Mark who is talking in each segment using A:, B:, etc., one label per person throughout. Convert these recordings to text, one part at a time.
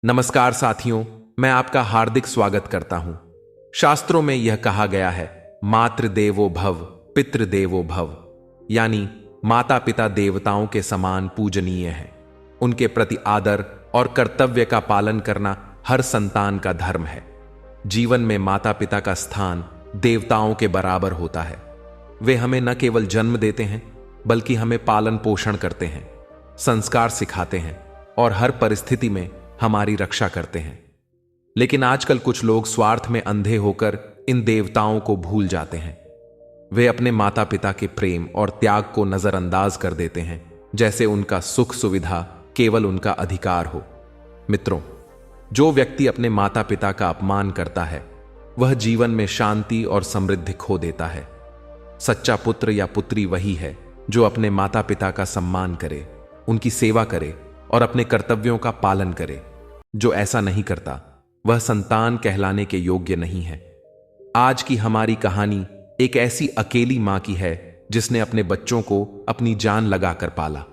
A: नमस्कार साथियों, मैं आपका हार्दिक स्वागत करता हूं। शास्त्रों में यह कहा गया है, मातृ देवो भव, पितृ देवो भव, यानी माता पिता देवताओं के समान पूजनीय है। उनके प्रति आदर और कर्तव्य का पालन करना हर संतान का धर्म है। जीवन में माता पिता का स्थान देवताओं के बराबर होता है। वे हमें न केवल जन्म देते हैं, बल्कि हमें पालन पोषण करते हैं, संस्कार सिखाते हैं और हर परिस्थिति में हमारी रक्षा करते हैं। लेकिन आजकल कुछ लोग स्वार्थ में अंधे होकर इन देवताओं को भूल जाते हैं। वे अपने माता पिता के प्रेम और त्याग को नजरअंदाज कर देते हैं, जैसे उनका सुख सुविधा केवल उनका अधिकार हो। मित्रों, जो व्यक्ति अपने माता पिता का अपमान करता है, वह जीवन में शांति और समृद्धि खो देता है। सच्चा पुत्र या पुत्री वही है जो अपने माता पिता का सम्मान करे, उनकी सेवा करे और अपने कर्तव्यों का पालन करे। जो ऐसा नहीं करता, वह संतान कहलाने के योग्य नहीं है। आज की हमारी कहानी एक ऐसी अकेली मां की है जिसने अपने बच्चों को अपनी जान लगाकर पाला।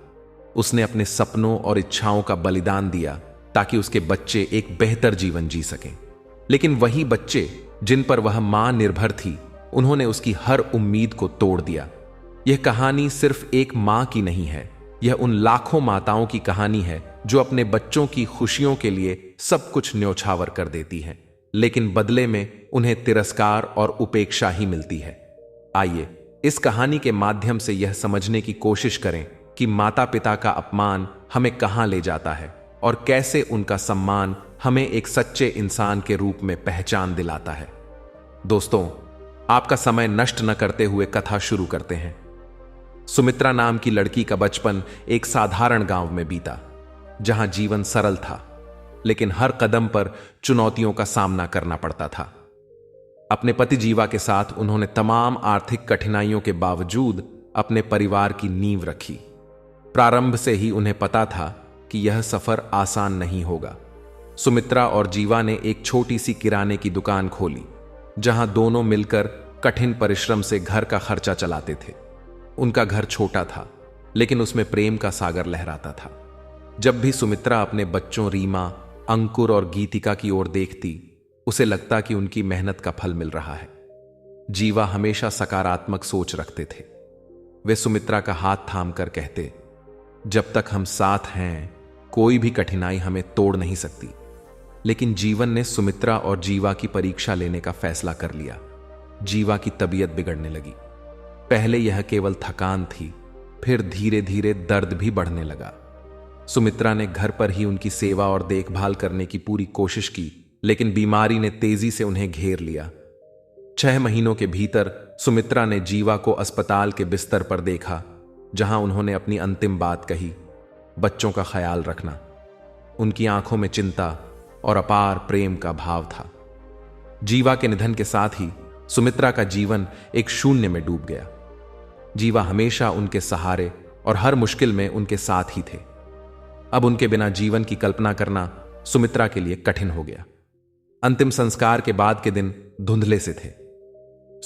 A: उसने अपने सपनों और इच्छाओं का बलिदान दिया ताकि उसके बच्चे एक बेहतर जीवन जी सकें। लेकिन वही बच्चे जिन पर वह मां निर्भर थी, उन्होंने उसकी हर उम्मीद को तोड़ दिया। यह कहानी सिर्फ एक मां की नहीं है, यह उन लाखों माताओं की कहानी है जो अपने बच्चों की खुशियों के लिए सब कुछ न्योछावर कर देती हैं, लेकिन बदले में उन्हें तिरस्कार और उपेक्षा ही मिलती है। आइए इस कहानी के माध्यम से यह समझने की कोशिश करें कि माता पिता का अपमान हमें कहां ले जाता है और कैसे उनका सम्मान हमें एक सच्चे इंसान के रूप में पहचान दिलाता है। दोस्तों, आपका समय नष्ट न करते हुए कथा शुरू करते हैं। सुमित्रा नाम की लड़की का बचपन एक साधारण गांव में बीता, जहां जीवन सरल था, लेकिन हर कदम पर चुनौतियों का सामना करना पड़ता था। अपने पति जीवा के साथ उन्होंने तमाम आर्थिक कठिनाइयों के बावजूद अपने परिवार की नींव रखी। प्रारंभ से ही उन्हें पता था कि यह सफर आसान नहीं होगा। सुमित्रा और जीवा ने एक छोटी सी किराने की दुकान खोली, जहां दोनों मिलकर कठिन परिश्रम से घर का खर्चा चलाते थे। उनका घर छोटा था, लेकिन उसमें प्रेम का सागर लहराता था। जब भी सुमित्रा अपने बच्चों रीमा, अंकुर और गीतिका की ओर देखती, उसे लगता कि उनकी मेहनत का फल मिल रहा है। जीवा हमेशा सकारात्मक सोच रखते थे। वे सुमित्रा का हाथ थामकर कहते, जब तक हम साथ हैं, कोई भी कठिनाई हमें तोड़ नहीं सकती। लेकिन जीवन ने सुमित्रा और जीवा की परीक्षा लेने का फैसला कर लिया। जीवा की तबीयत बिगड़ने लगी। पहले यह केवल थकान थी, फिर धीरे धीरे दर्द भी बढ़ने लगा। सुमित्रा ने घर पर ही उनकी सेवा और देखभाल करने की पूरी कोशिश की, लेकिन बीमारी ने तेजी से उन्हें घेर लिया। 6 महीनों के भीतर सुमित्रा ने जीवा को अस्पताल के बिस्तर पर देखा, जहां उन्होंने अपनी अंतिम बात कही, बच्चों का ख्याल रखना। उनकी आंखों में चिंता और अपार प्रेम का भाव था। जीवा के निधन के साथ ही सुमित्रा का जीवन एक शून्य में डूब गया। जीवा हमेशा उनके सहारे और हर मुश्किल में उनके साथ ही थे। अब उनके बिना जीवन की कल्पना करना सुमित्रा के लिए कठिन हो गया। अंतिम संस्कार के बाद के दिन धुंधले से थे।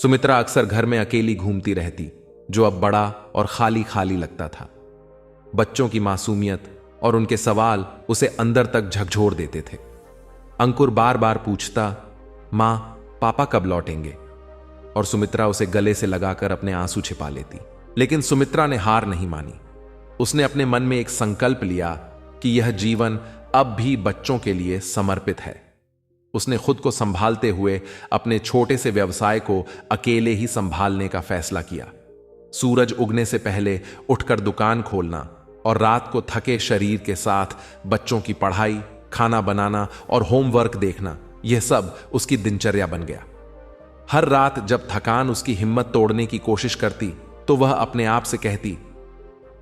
A: सुमित्रा अक्सर घर में अकेली घूमती रहती, जो अब बड़ा और खाली खाली लगता था। बच्चों की मासूमियत और उनके सवाल उसे अंदर तक झकझोर देते थे। अंकुर बार बार पूछता, मां, पापा कब लौटेंगे? और सुमित्रा उसे गले से लगाकर अपने आंसू छिपा लेती। लेकिन सुमित्रा ने हार नहीं मानी। उसने अपने मन में एक संकल्प लिया कि यह जीवन अब भी बच्चों के लिए समर्पित है। उसने खुद को संभालते हुए अपने छोटे से व्यवसाय को अकेले ही संभालने का फैसला किया। सूरज उगने से पहले उठकर दुकान खोलना और रात को थके शरीर के साथ बच्चों की पढ़ाई, खाना बनाना और होमवर्क देखना, यह सब उसकी दिनचर्या बन गया। हर रात जब थकान उसकी हिम्मत तोड़ने की कोशिश करती, तो वह अपने आप से कहती,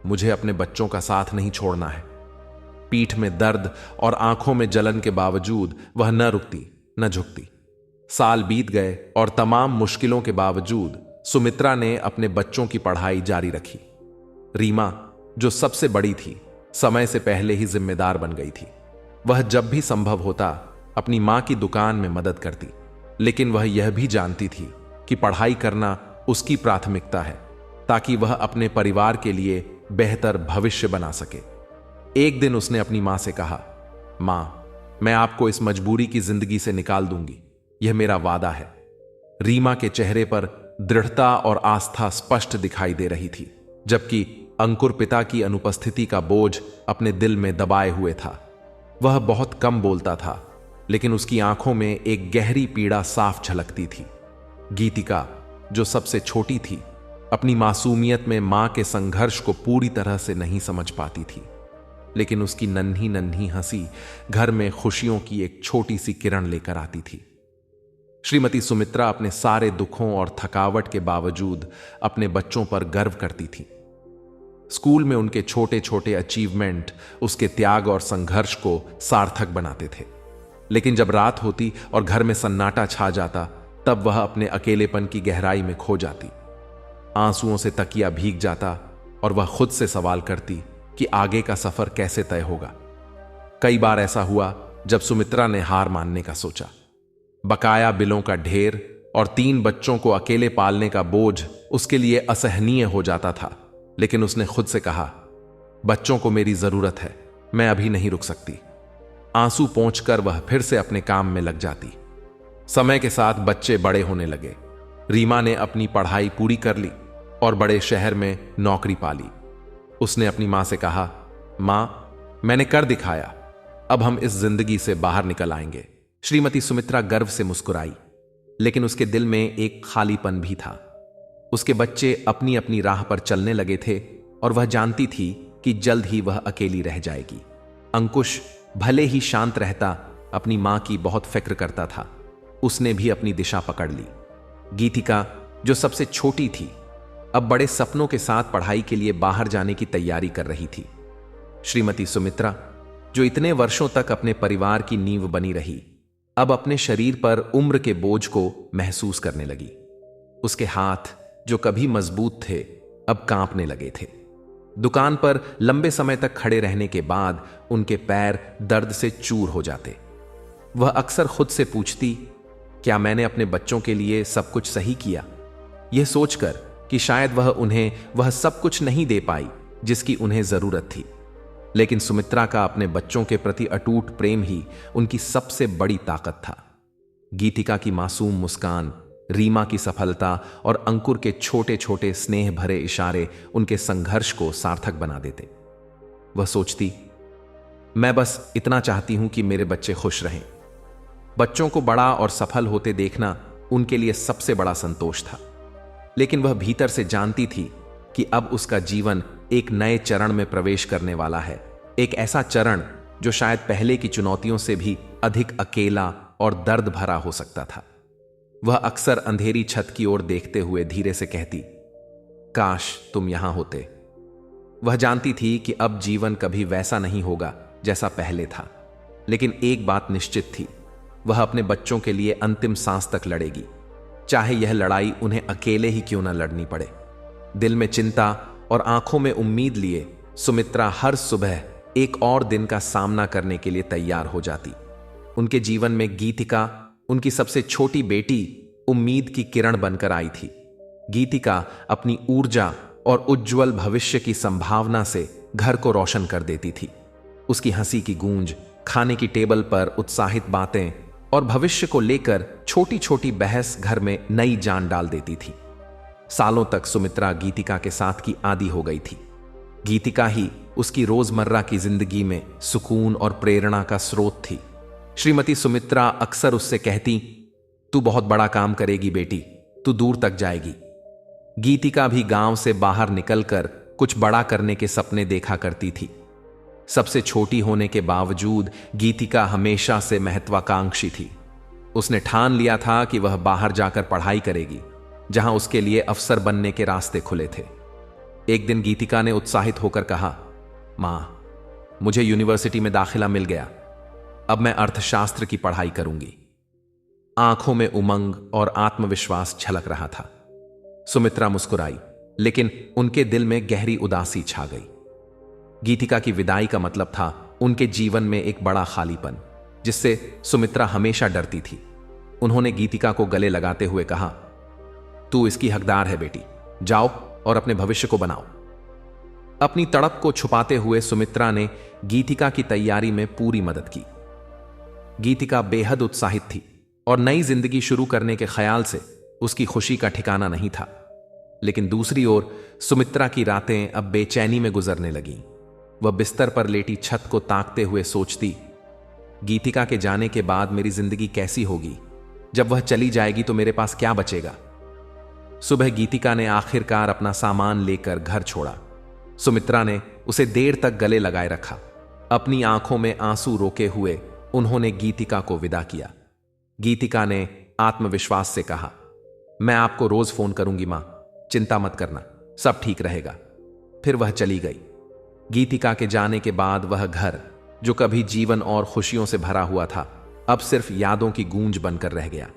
A: मुझे अपने बच्चों का साथ नहीं छोड़ना है। पीठ में दर्द और आंखों में जलन के बावजूद वह न रुकती न झुकती। साल बीत गए और तमाम मुश्किलों के बावजूद सुमित्रा ने अपने बच्चों की पढ़ाई जारी रखी। रीमा, जो सबसे बड़ी थी, समय से पहले ही जिम्मेदार बन गई थी। वह जब भी संभव होता अपनी मां की दुकान में मदद करती, लेकिन वह यह भी जानती थी कि पढ़ाई करना उसकी प्राथमिकता है, ताकि वह अपने परिवार के लिए बेहतर भविष्य बना सके। एक दिन उसने अपनी मां से कहा, मां, मैं आपको इस मजबूरी की जिंदगी से निकाल दूंगी, यह मेरा वादा है। रीमा के चेहरे पर दृढ़ता और आस्था स्पष्ट दिखाई दे रही थी, जबकि अंकुर पिता की अनुपस्थिति का बोझ अपने दिल में दबाए हुए था। वह बहुत कम बोलता था, लेकिन उसकी आंखों में एक गहरी पीड़ा साफ झलकती थी। गीतिका, जो सबसे छोटी थी, अपनी मासूमियत में मां के संघर्ष को पूरी तरह से नहीं समझ पाती थी, लेकिन उसकी नन्ही नन्ही हंसी घर में खुशियों की एक छोटी सी किरण लेकर आती थी। श्रीमती सुमित्रा अपने सारे दुखों और थकावट के बावजूद अपने बच्चों पर गर्व करती थी। स्कूल में उनके छोटे छोटे अचीवमेंट उसके त्याग और संघर्ष को सार्थक बनाते थे, लेकिन जब रात होती और घर में सन्नाटा छा जाता, तब वह अपने अकेलेपन की गहराई में खो जाती। आंसुओं से तकिया भीग जाता और वह खुद से सवाल करती कि आगे का सफर कैसे तय होगा। कई बार ऐसा हुआ जब सुमित्रा ने हार मानने का सोचा। बकाया बिलों का ढेर और 3 बच्चों को अकेले पालने का बोझ उसके लिए असहनीय हो जाता था, लेकिन उसने खुद से कहा, बच्चों को मेरी जरूरत है, मैं अभी नहीं रुक सकती। आंसू पोंछकर वह फिर से अपने काम में लग जाती। समय के साथ बच्चे बड़े होने लगे। रीमा ने अपनी पढ़ाई पूरी कर ली और बड़े शहर में नौकरी पा ली। उसने अपनी मां से कहा, मां, मैंने कर दिखाया, अब हम इस जिंदगी से बाहर निकल आएंगे। श्रीमती सुमित्रा गर्व से मुस्कुराई, लेकिन उसके दिल में एक खालीपन भी था। उसके बच्चे अपनी अपनी राह पर चलने लगे थे और वह जानती थी कि जल्द ही वह अकेली रह जाएगी। अंकुश भले ही शांत रहता, अपनी मां की बहुत फिक्र करता था। उसने भी अपनी दिशा पकड़ ली। गीतिका, जो सबसे छोटी थी, अब बड़े सपनों के साथ पढ़ाई के लिए बाहर जाने की तैयारी कर रही थी। श्रीमती सुमित्रा, जो इतने वर्षों तक अपने परिवार की नींव बनी रही, अब अपने शरीर पर उम्र के बोझ को महसूस करने लगी। उसके हाथ, जो कभी मजबूत थे, अब कांपने लगे थे। दुकान पर लंबे समय तक खड़े रहने के बाद उनके पैर दर्द से चूर हो जाते। वह अक्सर खुद से पूछती, क्या मैंने अपने बच्चों के लिए सब कुछ सही किया? यह सोचकर कि शायद वह उन्हें वह सब कुछ नहीं दे पाई जिसकी उन्हें जरूरत थी। लेकिन सुमित्रा का अपने बच्चों के प्रति अटूट प्रेम ही उनकी सबसे बड़ी ताकत था। गीतिका की मासूम मुस्कान, रीमा की सफलता और अंकुर के छोटे छोटे स्नेह भरे इशारे उनके संघर्ष को सार्थक बना देते। वह सोचती, मैं बस इतना चाहती हूं कि मेरे बच्चे खुश रहें। बच्चों को बड़ा और सफल होते देखना उनके लिए सबसे बड़ा संतोष था। लेकिन वह भीतर से जानती थी कि अब उसका जीवन एक नए चरण में प्रवेश करने वाला है, एक ऐसा चरण जो शायद पहले की चुनौतियों से भी अधिक अकेला और दर्द भरा हो सकता था। वह अक्सर अंधेरी छत की ओर देखते हुए धीरे से कहती, काश तुम यहां होते। वह जानती थी कि अब जीवन कभी वैसा नहीं होगा जैसा पहले था, लेकिन एक बात निश्चित थी, वह अपने बच्चों के लिए अंतिम सांस तक लड़ेगी, चाहे यह लड़ाई उन्हें अकेले ही क्यों न लड़नी पड़े। दिल में चिंता और आंखों में उम्मीद लिए सुमित्रा हर सुबह एक और दिन का सामना करने के लिए तैयार हो जाती। उनके जीवन में गीतिका, उनकी सबसे छोटी बेटी, उम्मीद की किरण बनकर आई थी। गीतिका अपनी ऊर्जा और उज्जवल भविष्य की संभावना से घर को रोशन कर देती थी। उसकी हंसी की गूंज, खाने की टेबल पर उत्साहित बातें और भविष्य को लेकर छोटी छोटी बहस घर में नई जान डाल देती थी। सालों तक सुमित्रा गीतिका के साथ की आदी हो गई थी। गीतिका ही उसकी रोजमर्रा की जिंदगी में सुकून और प्रेरणा का स्रोत थी। श्रीमती सुमित्रा अक्सर उससे कहती, तू बहुत बड़ा काम करेगी बेटी, तू दूर तक जाएगी। गीतिका भी गांव से बाहर निकलकर कुछ बड़ा करने के सपने देखा करती थी। सबसे छोटी होने के बावजूद गीतिका हमेशा से महत्वाकांक्षी थी। उसने ठान लिया था कि वह बाहर जाकर पढ़ाई करेगी, जहां उसके लिए अफसर बनने के रास्ते खुले थे। एक दिन गीतिका ने उत्साहित होकर कहा, मां, मुझे यूनिवर्सिटी में दाखिला मिल गया, अब मैं अर्थशास्त्र की पढ़ाई करूंगी। आंखों में उमंग और आत्मविश्वास झलक रहा था। सुमित्रा मुस्कुराई, लेकिन उनके दिल में गहरी उदासी छा गई। गीतिका की विदाई का मतलब था उनके जीवन में एक बड़ा खालीपन, जिससे सुमित्रा हमेशा डरती थी। उन्होंने गीतिका को गले लगाते हुए कहा, तू इसकी हकदार है बेटी, जाओ और अपने भविष्य को बनाओ। अपनी तड़प को छुपाते हुए सुमित्रा ने गीतिका की तैयारी में पूरी मदद की। गीतिका बेहद उत्साहित थी और नई जिंदगी शुरू करने के ख्याल से उसकी खुशी का ठिकाना नहीं था। लेकिन दूसरी ओर सुमित्रा की रातें अब बेचैनी में गुजरने लगीं। वह बिस्तर पर लेटी छत को ताकते हुए सोचती, गीतिका के जाने के बाद मेरी जिंदगी कैसी होगी? जब वह चली जाएगी तो मेरे पास क्या बचेगा? सुबह गीतिका ने आखिरकार अपना सामान लेकर घर छोड़ा। सुमित्रा ने उसे देर तक गले लगाए रखा। अपनी आंखों में आंसू रोके हुए उन्होंने गीतिका को विदा किया। गीतिका ने आत्मविश्वास से कहा, मैं आपको रोज फोन करूंगी मां, चिंता मत करना, सब ठीक रहेगा। फिर वह चली गई। गीतिका के जाने के बाद वह घर, जो कभी जीवन और खुशियों से भरा हुआ था, अब सिर्फ यादों की गूंज बनकर रह गया।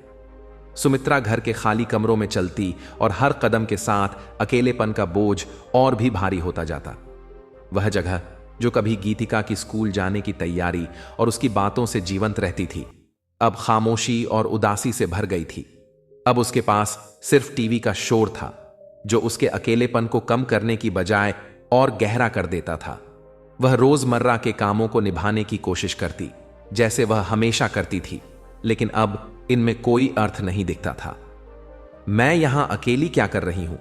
A: सुमित्रा घर के खाली कमरों में चलती और हर कदम के साथ अकेलेपन का बोझ और भी भारी होता जाता। वह जगह जो कभी गीतिका की स्कूल जाने की तैयारी और उसकी बातों से जीवंत रहती थी, अब खामोशी और उदासी से भर गई थी। अब उसके पास सिर्फ टीवी का शोर था, जो उसके अकेलेपन को कम करने की बजाय और गहरा कर देता था। वह रोजमर्रा के कामों को निभाने की कोशिश करती, जैसे वह हमेशा करती थी, लेकिन अब इनमें कोई अर्थ नहीं दिखता था। मैं यहां अकेली क्या कर रही हूं?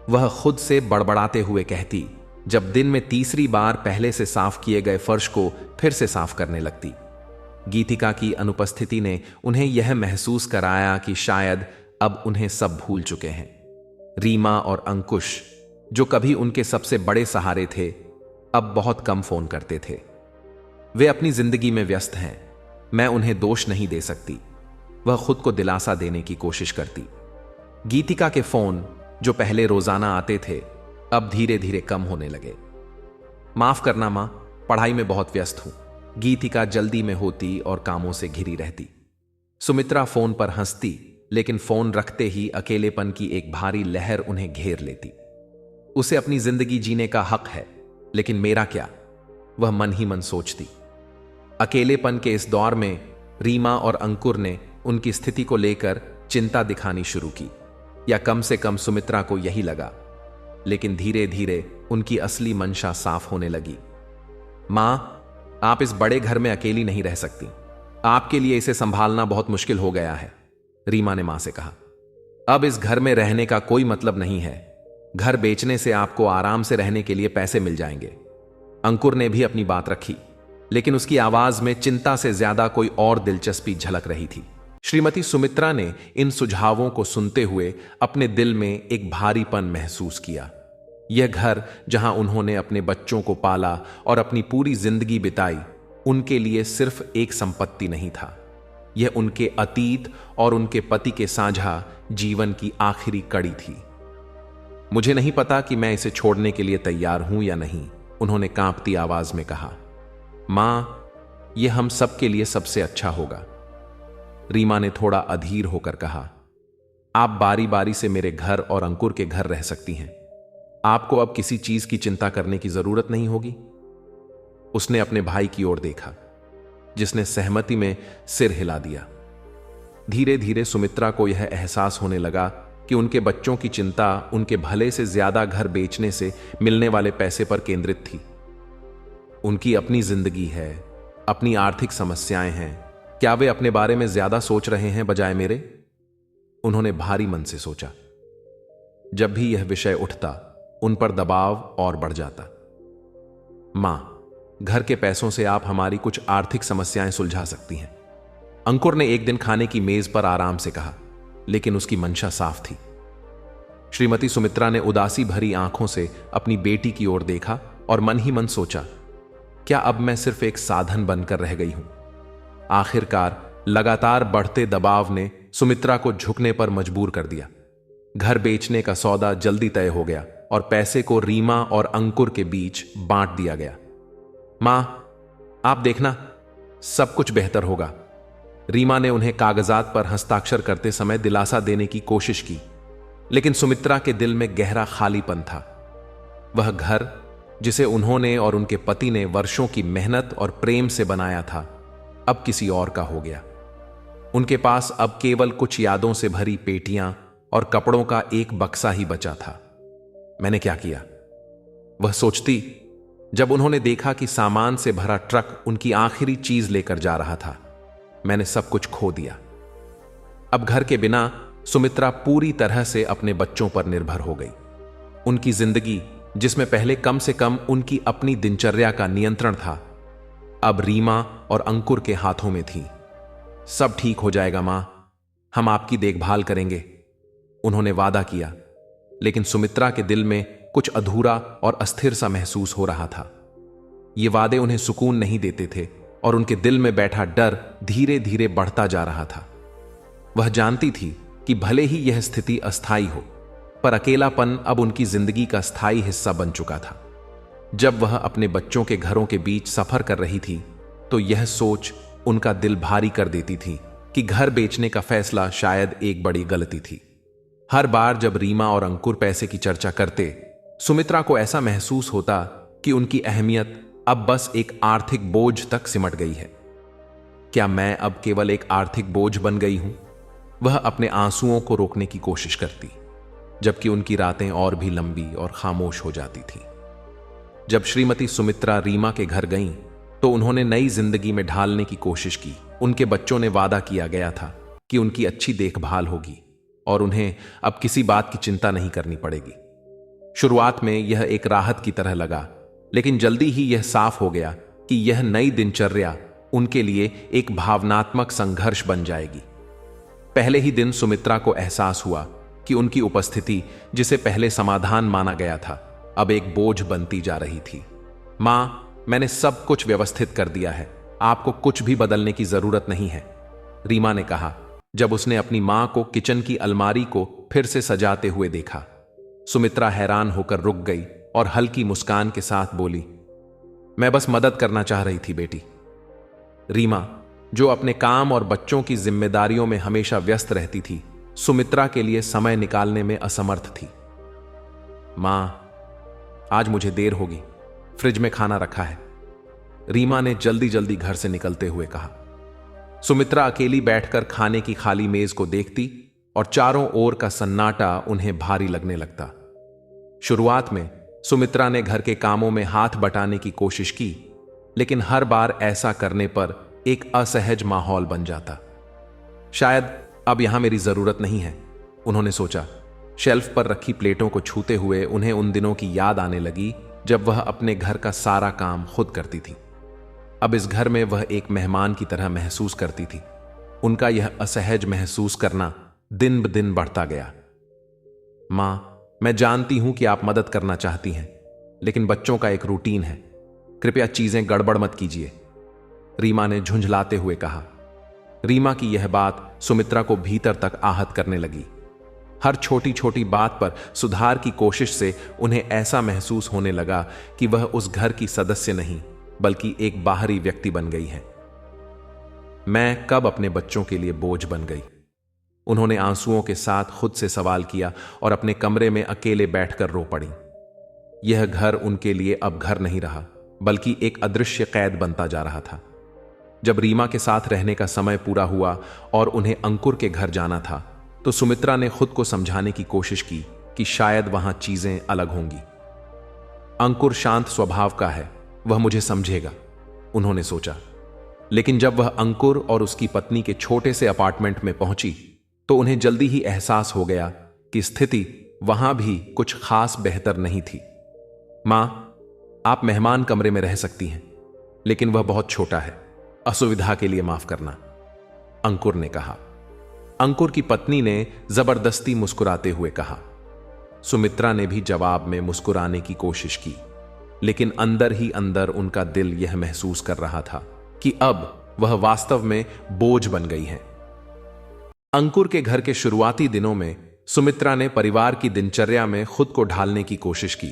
A: वह खुद से बड़बड़ाते हुए कहती, जब दिन में तीसरी बार पहले से साफ किए गए फर्श को फिर से साफ करने लगती। गीतिका की अनुपस्थिति ने उन्हें यह महसूस कराया कि शायद अब उन्हें सब भूल चुके हैं। रीमा और अंकुश, जो कभी उनके सबसे बड़े सहारे थे, अब बहुत कम फोन करते थे। वे अपनी जिंदगी में व्यस्त हैं, मैं उन्हें दोष नहीं दे सकती। वह खुद को दिलासा देने की कोशिश करती। गीतिका के फोन, जो पहले रोजाना आते थे, अब धीरे धीरे कम होने लगे। माफ करना मां, पढ़ाई में बहुत व्यस्त हूं। गीतिका जल्दी में होती और कामों से घिरी रहती। सुमित्रा फोन पर हंसती, लेकिन फोन रखते ही अकेलेपन की एक भारी लहर उन्हें घेर लेती। उसे अपनी जिंदगी जीने का हक है, लेकिन मेरा क्या? वह मन ही मन सोचती। अकेलेपन के इस दौर में रीमा और अंकुर ने उनकी स्थिति को लेकर चिंता दिखानी शुरू की, या कम से कम सुमित्रा को यही लगा। लेकिन धीरे धीरे उनकी असली मंशा साफ होने लगी। मां, आप इस बड़े घर में अकेली नहीं रह सकती। आपके लिए इसे संभालना बहुत मुश्किल हो गया है, रीमा ने मां से कहा। अब इस घर में रहने का कोई मतलब नहीं है। घर बेचने से आपको आराम से रहने के लिए पैसे मिल जाएंगे। अंकुर ने भी अपनी बात रखी, लेकिन उसकी आवाज में चिंता से ज्यादा कोई और दिलचस्पी झलक रही थी। श्रीमती सुमित्रा ने इन सुझावों को सुनते हुए अपने दिल में एक भारीपन महसूस किया। यह घर, जहां उन्होंने अपने बच्चों को पाला और अपनी पूरी जिंदगी बिताई, उनके लिए सिर्फ एक संपत्ति नहीं था। यह उनके अतीत और उनके पति के साझा जीवन की आखिरी कड़ी थी। मुझे नहीं पता कि मैं इसे छोड़ने के लिए तैयार हूं या नहीं, उन्होंने कांपती आवाज में कहा। मां, यह हम सबके लिए सबसे अच्छा होगा, रीमा ने थोड़ा अधीर होकर कहा। आप बारी बारी से मेरे घर और अंकुर के घर रह सकती हैं। आपको अब किसी चीज की चिंता करने की जरूरत नहीं होगी। उसने अपने भाई की ओर देखा, जिसने सहमति में सिर हिला दिया। धीरे धीरे सुमित्रा को यह एहसास होने लगा कि उनके बच्चों की चिंता उनके भले से ज्यादा घर बेचने से मिलने वाले पैसे पर केंद्रित थी। उनकी अपनी जिंदगी है, अपनी आर्थिक समस्याएं हैं। क्या वे अपने बारे में ज्यादा सोच रहे हैं बजाय मेरे? उन्होंने भारी मन से सोचा। जब भी यह विषय उठता, उन पर दबाव और बढ़ जाता। मां, घर के पैसों से आप हमारी कुछ आर्थिक समस्याएं सुलझा सकती हैं, अंकुर ने एक दिन खाने की मेज पर आराम से कहा, लेकिन उसकी मंशा साफ थी। श्रीमती सुमित्रा ने उदासी भरी आंखों से अपनी बेटी की ओर देखा और मन ही मन सोचा, क्या अब मैं सिर्फ एक साधन बनकर रह गई हूं? आखिरकार लगातार बढ़ते दबाव ने सुमित्रा को झुकने पर मजबूर कर दिया। घर बेचने का सौदा जल्दी तय हो गया और पैसे को रीमा और अंकुर के बीच बांट दिया गया। मां, आप देखना, सब कुछ बेहतर होगा, रीमा ने उन्हें कागजात पर हस्ताक्षर करते समय दिलासा देने की कोशिश की, लेकिन सुमित्रा के दिल में गहरा खालीपन था। वह घर, जिसे उन्होंने और उनके पति ने वर्षों की मेहनत और प्रेम से बनाया था, अब किसी और का हो गया। उनके पास अब केवल कुछ यादों से भरी पेटियां और कपड़ों का एक बक्सा ही बचा था। मैंने क्या किया? वह सोचती, जब उन्होंने देखा कि सामान से भरा ट्रक उनकी आखिरी चीज लेकर जा रहा था। मैंने सब कुछ खो दिया। अब घर के बिना सुमित्रा पूरी तरह से अपने बच्चों पर निर्भर हो गई। उनकी जिंदगी, जिसमें पहले कम से कम उनकी अपनी दिनचर्या का नियंत्रण था, अब रीमा और अंकुर के हाथों में थी। सब ठीक हो जाएगा मां, हम आपकी देखभाल करेंगे, उन्होंने वादा किया। लेकिन सुमित्रा के दिल में कुछ अधूरा और अस्थिर सा महसूस हो रहा था। ये वादे उन्हें सुकून नहीं देते थे और उनके दिल में बैठा डर धीरे धीरे बढ़ता जा रहा था। वह जानती थी कि भले ही यह स्थिति अस्थायी हो, पर अकेलापन अब उनकी जिंदगी का स्थायी हिस्सा बन चुका था। जब वह अपने बच्चों के घरों के बीच सफर कर रही थी, तो यह सोच उनका दिल भारी कर देती थी कि घर बेचने का फैसला शायद एक बड़ी गलती थी। हर बार जब रीमा और अंकुर पैसे की चर्चा करते, सुमित्रा को ऐसा महसूस होता कि उनकी अहमियत अब बस एक आर्थिक बोझ तक सिमट गई है। क्या मैं अब केवल एक आर्थिक बोझ बन गई हूं? वह अपने आंसुओं को रोकने की कोशिश करती, जबकि उनकी रातें और भी लंबी और खामोश हो जाती थीं। जब श्रीमती सुमित्रा रीमा के घर गईं, तो उन्होंने नई जिंदगी में ढालने की कोशिश की। उनके बच्चों ने वादा किया गया था कि उनकी अच्छी देखभाल होगी और उन्हें अब किसी बात की चिंता नहीं करनी पड़ेगी। शुरुआत में यह एक राहत की तरह लगा, लेकिन जल्दी ही यह साफ हो गया कि यह नई दिनचर्या उनके लिए एक भावनात्मक संघर्ष बन जाएगी। पहले ही दिन सुमित्रा को एहसास हुआ कि उनकी उपस्थिति, जिसे पहले समाधान माना गया था, अब एक बोझ बनती जा रही थी। मां, मैंने सब कुछ व्यवस्थित कर दिया है, आपको कुछ भी बदलने की जरूरत नहीं है, रीमा ने कहा जब उसने अपनी मां को किचन की अलमारी को फिर से सजाते हुए देखा। सुमित्रा हैरान होकर रुक गई और हल्की मुस्कान के साथ बोली, मैं बस मदद करना चाह रही थी बेटी। रीमा, जो अपने काम और बच्चों की जिम्मेदारियों में हमेशा व्यस्त रहती थी, सुमित्रा के लिए समय निकालने में असमर्थ थी। मां, आज मुझे देर होगी, फ्रिज में खाना रखा है, रीमा ने जल्दी जल्दी घर से निकलते हुए कहा। सुमित्रा अकेली बैठकर खाने की खाली मेज को देखती और चारों ओर का सन्नाटा उन्हें भारी लगने लगता। शुरुआत में सुमित्रा ने घर के कामों में हाथ बटाने की कोशिश की, लेकिन हर बार ऐसा करने पर एक असहज माहौल बन जाता। शायद अब यहां मेरी जरूरत नहीं है, उन्होंने सोचा। शेल्फ पर रखी प्लेटों को छूते हुए उन्हें उन दिनों की याद आने लगी जब वह अपने घर का सारा काम खुद करती थी। अब इस घर में वह एक मेहमान की तरह महसूस करती थी। उनका यह असहज महसूस करना दिन ब दिन बढ़ता गया। मां, मैं जानती हूं कि आप मदद करना चाहती हैं, लेकिन बच्चों का एक रूटीन है, कृपया चीजें गड़बड़ मत कीजिए, रीमा ने झुंझलाते हुए कहा। रीमा की यह बात सुमित्रा को भीतर तक आहत करने लगी। हर छोटी छोटी बात पर सुधार की कोशिश से उन्हें ऐसा महसूस होने लगा कि वह उस घर की सदस्य नहीं, बल्कि एक बाहरी व्यक्ति बन गई है। मैं कब अपने बच्चों के लिए बोझ बन गई? उन्होंने आंसुओं के साथ खुद से सवाल किया और अपने कमरे में अकेले बैठकर रो पड़ी। यह घर उनके लिए अब घर नहीं रहा, बल्कि एक अदृश्य कैद बनता जा रहा था। जब रीमा के साथ रहने का समय पूरा हुआ और उन्हें अंकुर के घर जाना था, तो सुमित्रा ने खुद को समझाने की कोशिश की कि शायद वहां चीजें अलग होंगी। अंकुर शांत स्वभाव का है, वह मुझे समझेगा, उन्होंने सोचा। लेकिन जब वह अंकुर और उसकी पत्नी के छोटे से अपार्टमेंट में पहुंची, तो उन्हें जल्दी ही एहसास हो गया कि स्थिति वहां भी कुछ खास बेहतर नहीं थी। मां, आप मेहमान कमरे में रह सकती हैं, लेकिन वह बहुत छोटा है, असुविधा के लिए माफ करना, अंकुर ने कहा। अंकुर की पत्नी ने जबरदस्ती मुस्कुराते हुए कहा। सुमित्रा ने भी जवाब में मुस्कुराने की कोशिश की, लेकिन अंदर ही अंदर उनका दिल यह महसूस कर रहा था कि अब वह वास्तव में बोझ बन गई है। अंकुर के घर के शुरुआती दिनों में सुमित्रा ने परिवार की दिनचर्या में खुद को ढालने की कोशिश की।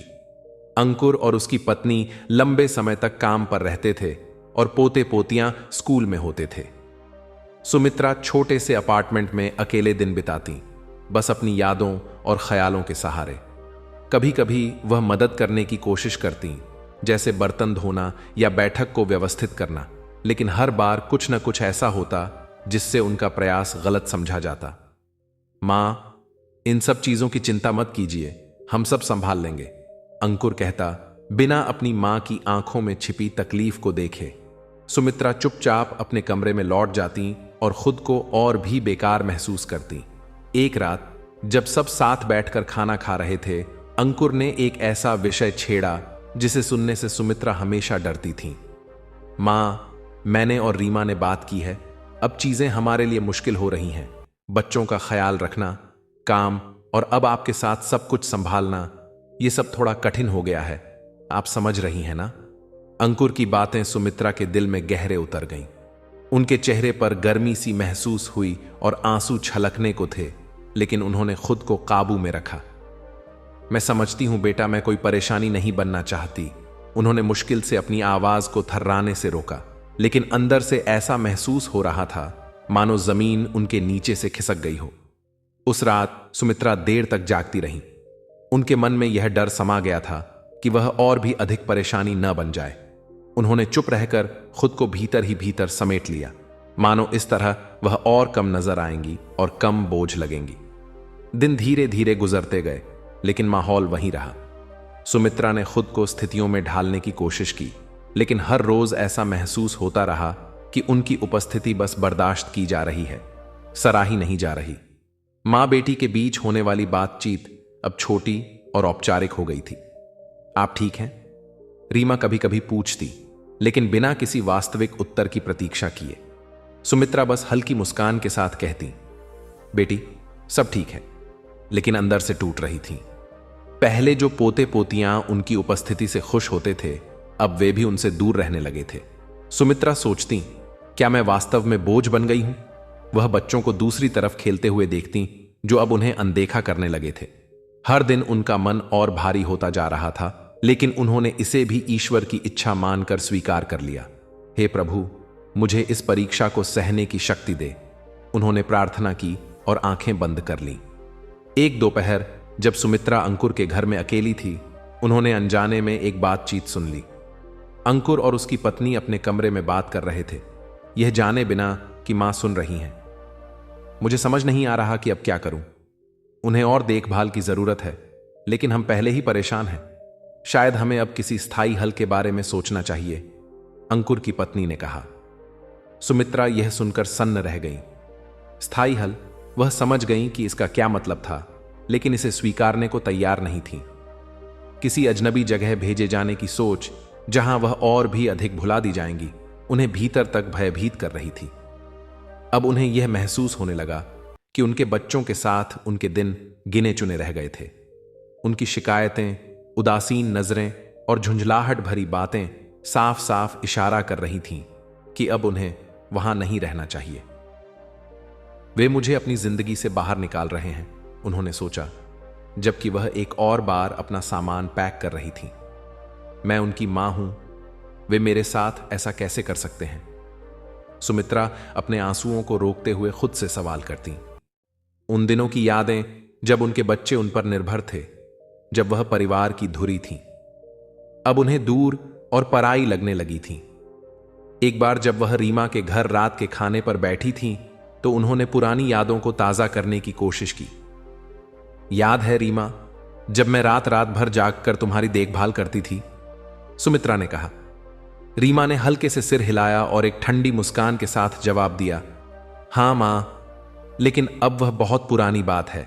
A: अंकुर और उसकी पत्नी लंबे समय तक काम पर रहते थे और पोते पोतियां स्कूल में होते थे। सुमित्रा छोटे से अपार्टमेंट में अकेले दिन बिताती, बस अपनी यादों और ख्यालों के सहारे। कभी कभी वह मदद करने की कोशिश करती, जैसे बर्तन धोना या बैठक को व्यवस्थित करना, लेकिन हर बार कुछ न कुछ ऐसा होता जिससे उनका प्रयास गलत समझा जाता। मां, इन सब चीजों की चिंता मत कीजिए, हम सब संभाल लेंगे, अंकुर कहता, बिना अपनी मां की आंखों में छिपी तकलीफ को देखे। सुमित्रा चुपचाप अपने कमरे में लौट जाती और खुद को और भी बेकार महसूस करती। एक रात जब सब साथ बैठकर खाना खा रहे थे, अंकुर ने एक ऐसा विषय छेड़ा जिसे सुनने से सुमित्रा हमेशा डरती थी। मां, मैंने और रीमा ने बात की है, अब चीजें हमारे लिए मुश्किल हो रही हैं। बच्चों का ख्याल रखना, काम और अब आपके साथ सब कुछ संभालना, ये सब थोड़ा कठिन हो गया है। आप समझ रही हैं ना? अंकुर की बातें सुमित्रा के दिल में गहरे उतर गईं। उनके चेहरे पर गर्मी सी महसूस हुई और आंसू छलकने को थे, लेकिन उन्होंने खुद को काबू में रखा। मैं समझती हूं बेटा, मैं कोई परेशानी नहीं बनना चाहती। उन्होंने मुश्किल से अपनी आवाज को थर्राने से रोका, लेकिन अंदर से ऐसा महसूस हो रहा था मानो जमीन उनके नीचे से खिसक गई हो। उस रात सुमित्रा देर तक जागती रही। उनके मन में यह डर समा गया था कि वह और भी अधिक परेशानी न बन जाए। उन्होंने चुप रहकर खुद को भीतर ही भीतर समेट लिया, मानो इस तरह वह और कम नजर आएंगी और कम बोझ लगेंगी। दिन धीरे धीरे गुजरते गए, लेकिन माहौल वहीं रहा। सुमित्रा ने खुद को स्थितियों में ढालने की कोशिश की, लेकिन हर रोज ऐसा महसूस होता रहा कि उनकी उपस्थिति बस बर्दाश्त की जा रही है, सराही नहीं जा रही। मां बेटी के बीच होने वाली बातचीत अब छोटी और औपचारिक हो गई थी। आप ठीक हैं? रीमा कभी कभी पूछती, लेकिन बिना किसी वास्तविक उत्तर की प्रतीक्षा किए। सुमित्रा बस हल्की मुस्कान के साथ कहती, बेटी सब ठीक है, लेकिन अंदर से टूट रही थी। पहले जो पोते पोतियां उनकी उपस्थिति से खुश होते थे, अब वे भी उनसे दूर रहने लगे थे। सुमित्रा सोचती, क्या मैं वास्तव में बोझ बन गई हूं? वह बच्चों को दूसरी तरफ खेलते हुए देखती, जो अब उन्हें अनदेखा करने लगे थे। हर दिन उनका मन और भारी होता जा रहा था, लेकिन उन्होंने इसे भी ईश्वर की इच्छा मानकर स्वीकार कर लिया। हे प्रभु, मुझे इस परीक्षा को सहने की शक्ति दे। उन्होंने प्रार्थना की और आंखें बंद कर लीं। एक दोपहर जब सुमित्रा अंकुर के घर में अकेली थी, उन्होंने अनजाने में एक बातचीत सुन ली। अंकुर और उसकी पत्नी अपने कमरे में बात कर रहे थे, यह जाने बिना कि मां सुन रही हैं। मुझे समझ नहीं आ रहा कि अब क्या करूं। उन्हें और देखभाल की जरूरत है, लेकिन हम पहले ही परेशान हैं। शायद हमें अब किसी स्थायी हल के बारे में सोचना चाहिए, अंकुर की पत्नी ने कहा। सुमित्रा यह सुनकर सन्न रह गई। स्थायी हल? वह समझ गई कि इसका क्या मतलब था, लेकिन इसे स्वीकारने को तैयार नहीं थी। किसी अजनबी जगह भेजे जाने की सोच, जहां वह और भी अधिक भुला दी जाएंगी, उन्हें भीतर तक भयभीत कर रही थी। अब उन्हें यह महसूस होने लगा कि उनके बच्चों के साथ उनके दिन गिने चुने रह गए थे। उनकी शिकायतें, उदासीन नजरें और झुंझलाहट भरी बातें साफ साफ इशारा कर रही थीं कि अब उन्हें वहां नहीं रहना चाहिए। वे मुझे अपनी जिंदगी से बाहर निकाल रहे हैं, उन्होंने सोचा, जबकि वह एक और बार अपना सामान पैक कर रही थी। मैं उनकी मां हूं, वे मेरे साथ ऐसा कैसे कर सकते हैं? सुमित्रा अपने आंसुओं को रोकते हुए खुद से सवाल करती। उन दिनों की यादें जब उनके बच्चे उन पर निर्भर थे, जब वह परिवार की धुरी थी, अब उन्हें दूर और पराई लगने लगी थी। एक बार जब वह रीमा के घर रात के खाने पर बैठी थी, तो उन्होंने पुरानी यादों को ताजा करने की कोशिश की। याद है रीमा, जब मैं रात रात भर जागकर तुम्हारी देखभाल करती थी? सुमित्रा ने कहा। रीमा ने हल्के से सिर हिलाया और एक ठंडी मुस्कान के साथ जवाब दिया, हां मां, लेकिन अब वह बहुत पुरानी बात है।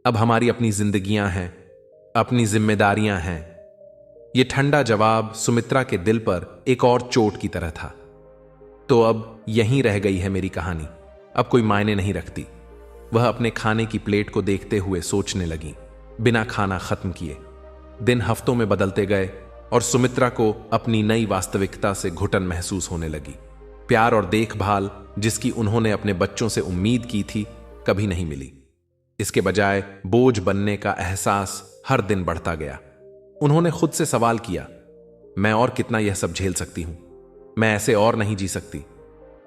A: अब हमारी अपनी जिंदगियां हैं, अपनी जिम्मेदारियां हैं। यह ठंडा जवाब सुमित्रा के दिल पर एक और चोट की तरह था। तो अब यहीं रह गई है मेरी कहानी, अब कोई मायने नहीं रखती। वह अपने खाने की प्लेट को देखते हुए सोचने लगी। बिना खाना खत्म किए दिन हफ्तों में बदलते गए और सुमित्रा को अपनी नई वास्तविकता से घुटन महसूस होने लगी। प्यार और देखभाल जिसकी उन्होंने अपने बच्चों से उम्मीद की थी, कभी नहीं मिली। इसके बजाय बोझ बनने का एहसास हर दिन बढ़ता गया। उन्होंने खुद से सवाल किया, मैं और कितना यह सब झेल सकती हूं? मैं ऐसे और नहीं जी सकती,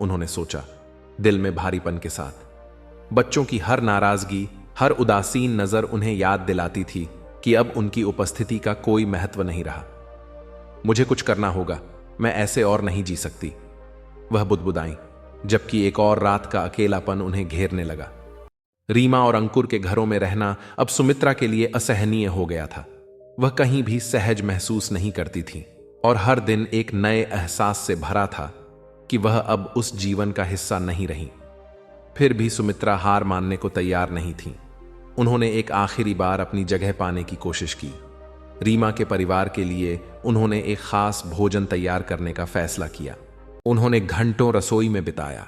A: उन्होंने सोचा, दिल में भारीपन के साथ। बच्चों की हर नाराजगी, हर उदासीन नजर उन्हें याद दिलाती थी कि अब उनकी उपस्थिति का कोई महत्व नहीं रहा। मुझे कुछ करना होगा, मैं ऐसे और नहीं जी सकती, वह बुदबुदाई, जबकि एक और रात का अकेलापन उन्हें घेरने लगा। रीमा और अंकुर के घरों में रहना अब सुमित्रा के लिए असहनीय हो गया था। वह कहीं भी सहज महसूस नहीं करती थी और हर दिन एक नए एहसास से भरा था कि वह अब उस जीवन का हिस्सा नहीं रही। फिर भी सुमित्रा हार मानने को तैयार नहीं थी। उन्होंने एक आखिरी बार अपनी जगह पाने की कोशिश की। रीमा के परिवार के लिए उन्होंने एक खास भोजन तैयार करने का फैसला किया। उन्होंने घंटों रसोई में बिताया,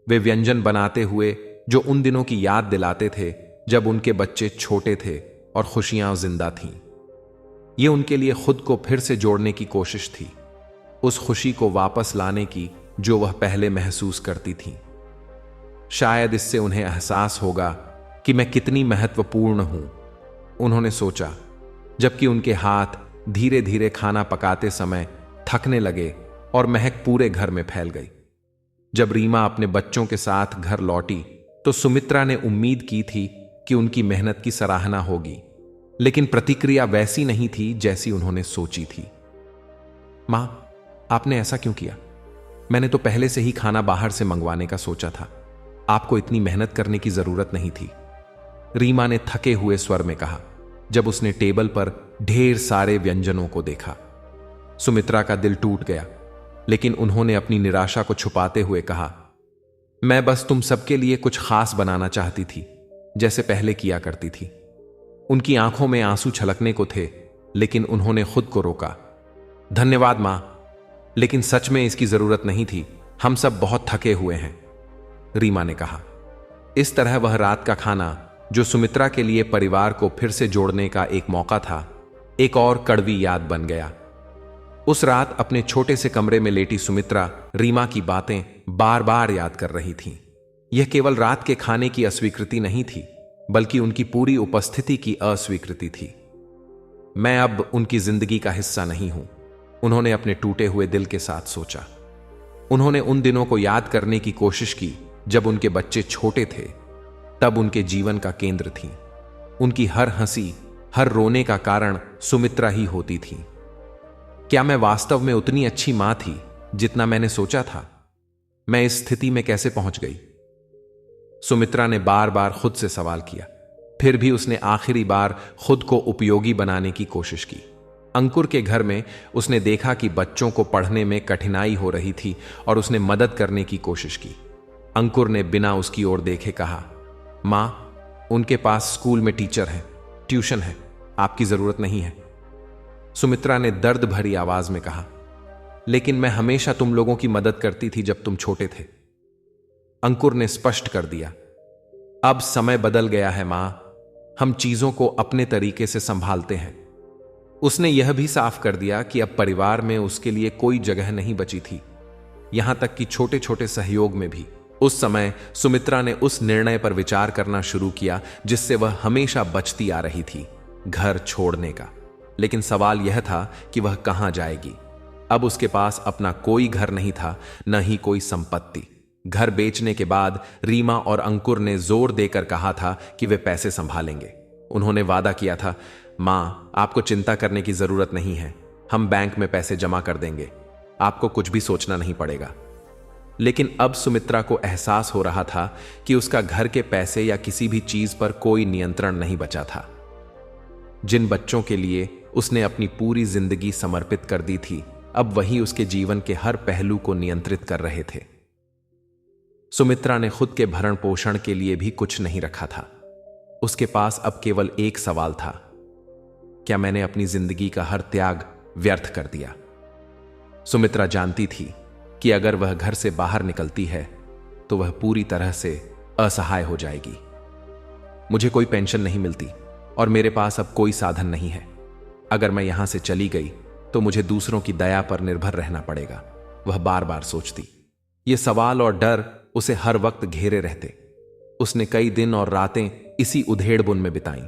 A: वे व्यंजन बनाते हुए जो उन दिनों की याद दिलाते थे जब उनके बच्चे छोटे थे और खुशियां जिंदा थीं। ये उनके लिए खुद को फिर से जोड़ने की कोशिश थी, उस खुशी को वापस लाने की जो वह पहले महसूस करती थीं। शायद इससे उन्हें एहसास होगा कि मैं कितनी महत्वपूर्ण हूं, उन्होंने सोचा, जबकि उनके हाथ धीरे धीरे खाना पकाते समय थकने लगे और महक पूरे घर में फैल गई। जब रीमा अपने बच्चों के साथ घर लौटी तो सुमित्रा ने उम्मीद की थी कि उनकी मेहनत की सराहना होगी, लेकिन प्रतिक्रिया वैसी नहीं थी जैसी उन्होंने सोची थी। मां, आपने ऐसा क्यों किया? मैंने तो पहले से ही खाना बाहर से मंगवाने का सोचा था। आपको इतनी मेहनत करने की जरूरत नहीं थी, रीमा ने थके हुए स्वर में कहा, जब उसने टेबल पर ढेर सारे व्यंजनों को देखा। सुमित्रा का दिल टूट गया, लेकिन उन्होंने अपनी निराशा को छुपाते हुए कहा, मैं बस तुम सबके लिए कुछ खास बनाना चाहती थी, जैसे पहले किया करती थी। उनकी आंखों में आंसू छलकने को थे, लेकिन उन्होंने खुद को रोका। धन्यवाद मां, लेकिन सच में इसकी जरूरत नहीं थी, हम सब बहुत थके हुए हैं, रीमा ने कहा। इस तरह वह रात का खाना, जो सुमित्रा के लिए परिवार को फिर से जोड़ने का एक मौका था, एक और कड़वी याद बन गया। उस रात अपने छोटे से कमरे में लेटी सुमित्रा रीमा की बातें बार बार याद कर रही थीं। यह केवल रात के खाने की अस्वीकृति नहीं थी, बल्कि उनकी पूरी उपस्थिति की अस्वीकृति थी। मैं अब उनकी जिंदगी का हिस्सा नहीं हूं, उन्होंने अपने टूटे हुए दिल के साथ सोचा। उन्होंने उन दिनों को याद करने की कोशिश की जब उनके बच्चे छोटे थे, तब उनके जीवन का केंद्र थी। उनकी हर हंसी, हर रोने का कारण सुमित्रा ही होती थी। क्या मैं वास्तव में उतनी अच्छी मां थी जितना मैंने सोचा था? मैं इस स्थिति में कैसे पहुंच गई? सुमित्रा ने बार बार खुद से सवाल किया। फिर भी उसने आखिरी बार खुद को उपयोगी बनाने की कोशिश की। अंकुर के घर में उसने देखा कि बच्चों को पढ़ने में कठिनाई हो रही थी और उसने मदद करने की कोशिश की। अंकुर ने बिना उसकी ओर देखे कहा, मां, उनके पास स्कूल में टीचर है, ट्यूशन है, आपकी जरूरत नहीं है। सुमित्रा ने दर्द भरी आवाज में कहा, लेकिन मैं हमेशा तुम लोगों की मदद करती थी जब तुम छोटे थे। अंकुर ने स्पष्ट कर दिया, अब समय बदल गया है मां, हम चीजों को अपने तरीके से संभालते हैं। उसने यह भी साफ कर दिया कि अब परिवार में उसके लिए कोई जगह नहीं बची थी, यहां तक कि छोटे छोटे सहयोग में भी। उस समय सुमित्रा ने उस निर्णय पर विचार करना शुरू किया जिससे वह हमेशा बचती आ रही थी, घर छोड़ने का। लेकिन सवाल यह था कि वह कहां जाएगी। अब उसके पास अपना कोई घर नहीं था, न ही कोई संपत्ति। घर बेचने के बाद रीमा और अंकुर ने जोर देकर कहा था कि वे पैसे संभालेंगे। उन्होंने वादा किया था, मां, आपको चिंता करने की जरूरत नहीं है, हम बैंक में पैसे जमा कर देंगे, आपको कुछ भी सोचना नहीं पड़ेगा। लेकिन अब सुमित्रा को एहसास हो रहा था कि उसका घर के पैसे या किसी भी चीज पर कोई नियंत्रण नहीं बचा था। जिन बच्चों के लिए उसने अपनी पूरी जिंदगी समर्पित कर दी थी, अब वही उसके जीवन के हर पहलू को नियंत्रित कर रहे थे। सुमित्रा ने खुद के भरण पोषण के लिए भी कुछ नहीं रखा था। उसके पास अब केवल एक सवाल था, क्या मैंने अपनी जिंदगी का हर त्याग व्यर्थ कर दिया? सुमित्रा जानती थी कि अगर वह घर से बाहर निकलती है तो वह पूरी तरह से असहाय हो जाएगी। मुझे कोई पेंशन नहीं मिलती और मेरे पास अब कोई साधन नहीं है। अगर मैं यहां से चली गई तो मुझे दूसरों की दया पर निर्भर रहना पड़ेगा, वह बार बार सोचती। ये सवाल और डर उसे हर वक्त घेरे रहते। उसने कई दिन और रातें इसी उधेड़बुन में बिताई।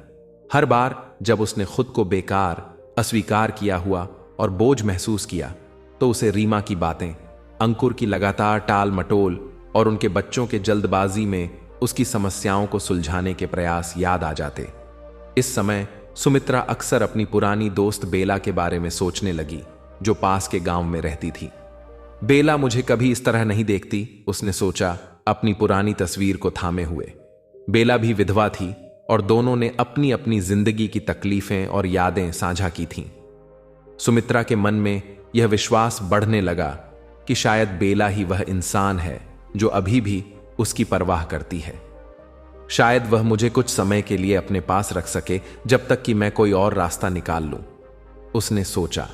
A: हर बार जब उसने खुद को बेकार, अस्वीकार किया हुआ और बोझ महसूस किया तो उसे रीमा की बातें, अंकुर की लगातार टाल मटोल और उनके बच्चों के जल्दबाजी में उसकी समस्याओं को सुलझाने के प्रयास याद आ जाते। इस समय सुमित्रा अक्सर अपनी पुरानी दोस्त बेला के बारे में सोचने लगी, जो पास के गांव में रहती थी। बेला मुझे कभी इस तरह नहीं देखती, उसने सोचा, अपनी पुरानी तस्वीर को थामे हुए। बेला भी विधवा थी और दोनों ने अपनी अपनी जिंदगी की तकलीफें और यादें साझा की थीं। सुमित्रा के मन में यह विश्वास बढ़ने लगा कि शायद बेला ही वह इंसान है जो अभी भी उसकी परवाह करती है। शायद वह मुझे कुछ समय के लिए अपने पास रख सके, जब तक कि मैं कोई और रास्ता निकाल लूं, उसने सोचा।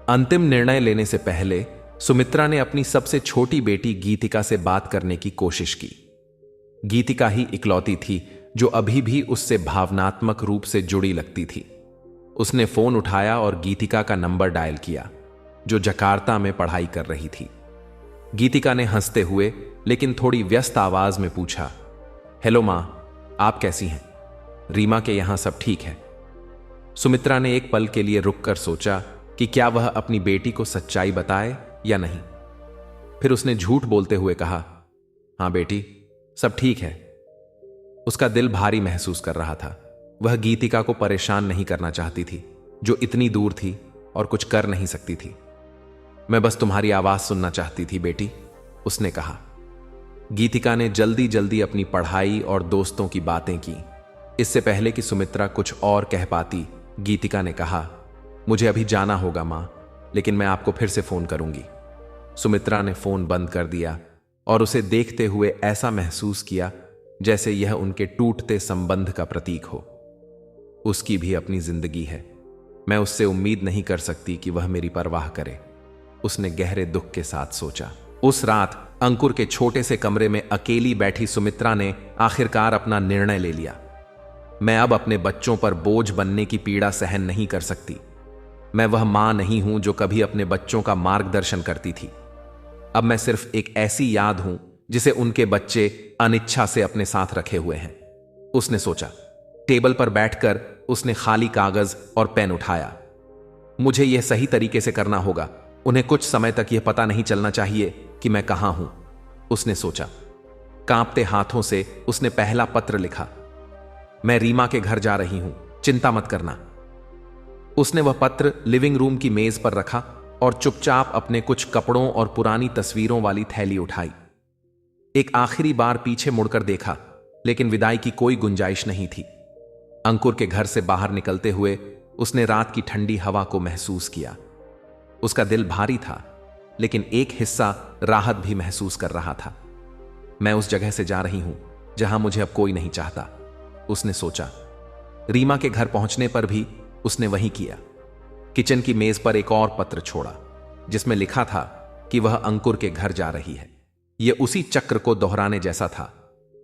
A: अंतिम निर्णय लेने से पहले सुमित्रा ने अपनी सबसे छोटी बेटी गीतिका से बात करने की कोशिश की। गीतिका ही इकलौती थी जो अभी भी उससे भावनात्मक रूप से जुड़ी लगती थी। उसने फोन उठाया और गीतिका का नंबर डायल किया, जो जकार्ता में पढ़ाई कर रही थी। गीतिका ने हंसते हुए लेकिन थोड़ी व्यस्त आवाज में पूछा, हेलो मां, आप कैसी हैं? रीमा के यहां सब ठीक है? सुमित्रा ने एक पल के लिए रुककर सोचा कि क्या वह अपनी बेटी को सच्चाई बताए या नहीं। फिर उसने झूठ बोलते हुए कहा, हां बेटी, सब ठीक है। उसका दिल भारी महसूस कर रहा था। वह गीतिका को परेशान नहीं करना चाहती थी, जो इतनी दूर थी और कुछ कर नहीं सकती थी। मैं बस तुम्हारी आवाज सुनना चाहती थी बेटी, उसने कहा। गीतिका ने जल्दी जल्दी अपनी पढ़ाई और दोस्तों की बातें की। इससे पहले कि सुमित्रा कुछ और कह पाती, गीतिका ने कहा, मुझे अभी जाना होगा मां, लेकिन मैं आपको फिर से फोन करूंगी। सुमित्रा ने फोन बंद कर दिया और उसे देखते हुए ऐसा महसूस किया जैसे यह उनके टूटते संबंध का प्रतीक हो। उसकी भी अपनी जिंदगी है। मैं उससे उम्मीद नहीं कर सकती कि वह मेरी परवाह करे, उसने गहरे दुख के साथ सोचा। उस रात अंकुर के छोटे से कमरे में अकेली बैठी सुमित्रा ने आखिरकार अपना निर्णय ले लिया। मैं अब अपने बच्चों पर बोझ बनने की पीड़ा सहन नहीं कर सकती। मैं वह मां नहीं हूं जो कभी अपने बच्चों का मार्गदर्शन करती थी। अब मैं सिर्फ एक ऐसी याद हूं जिसे उनके बच्चे अनिच्छा से अपने साथ रखे हुए हैं, उसने सोचा। टेबल पर बैठकर उसने खाली कागज और पेन उठाया। मुझे यह सही तरीके से करना होगा। उन्हें कुछ समय तक यह पता नहीं चलना चाहिए कि मैं कहां हूं, उसने सोचा। कांपते हाथों से उसने पहला पत्र लिखा, मैं रीमा के घर जा रही हूं, चिंता मत करना। उसने वह पत्र लिविंग रूम की मेज पर रखा और चुपचाप अपने कुछ कपड़ों और पुरानी तस्वीरों वाली थैली उठाई। एक आखिरी बार पीछे मुड़कर देखा, लेकिन विदाई की कोई गुंजाइश नहीं थी। अंकुर के घर से बाहर निकलते हुए उसने रात की ठंडी हवा को महसूस किया। उसका दिल भारी था, लेकिन एक हिस्सा राहत भी महसूस कर रहा था। मैं उस जगह से जा रही हूं जहां मुझे अब कोई नहीं चाहता, उसने सोचा। रीमा के घर पहुंचने पर भी उसने वही किया। किचन की मेज पर एक और पत्र छोड़ा, जिसमें लिखा था कि वह अंकुर के घर जा रही है। यह उसी चक्र को दोहराने जैसा था,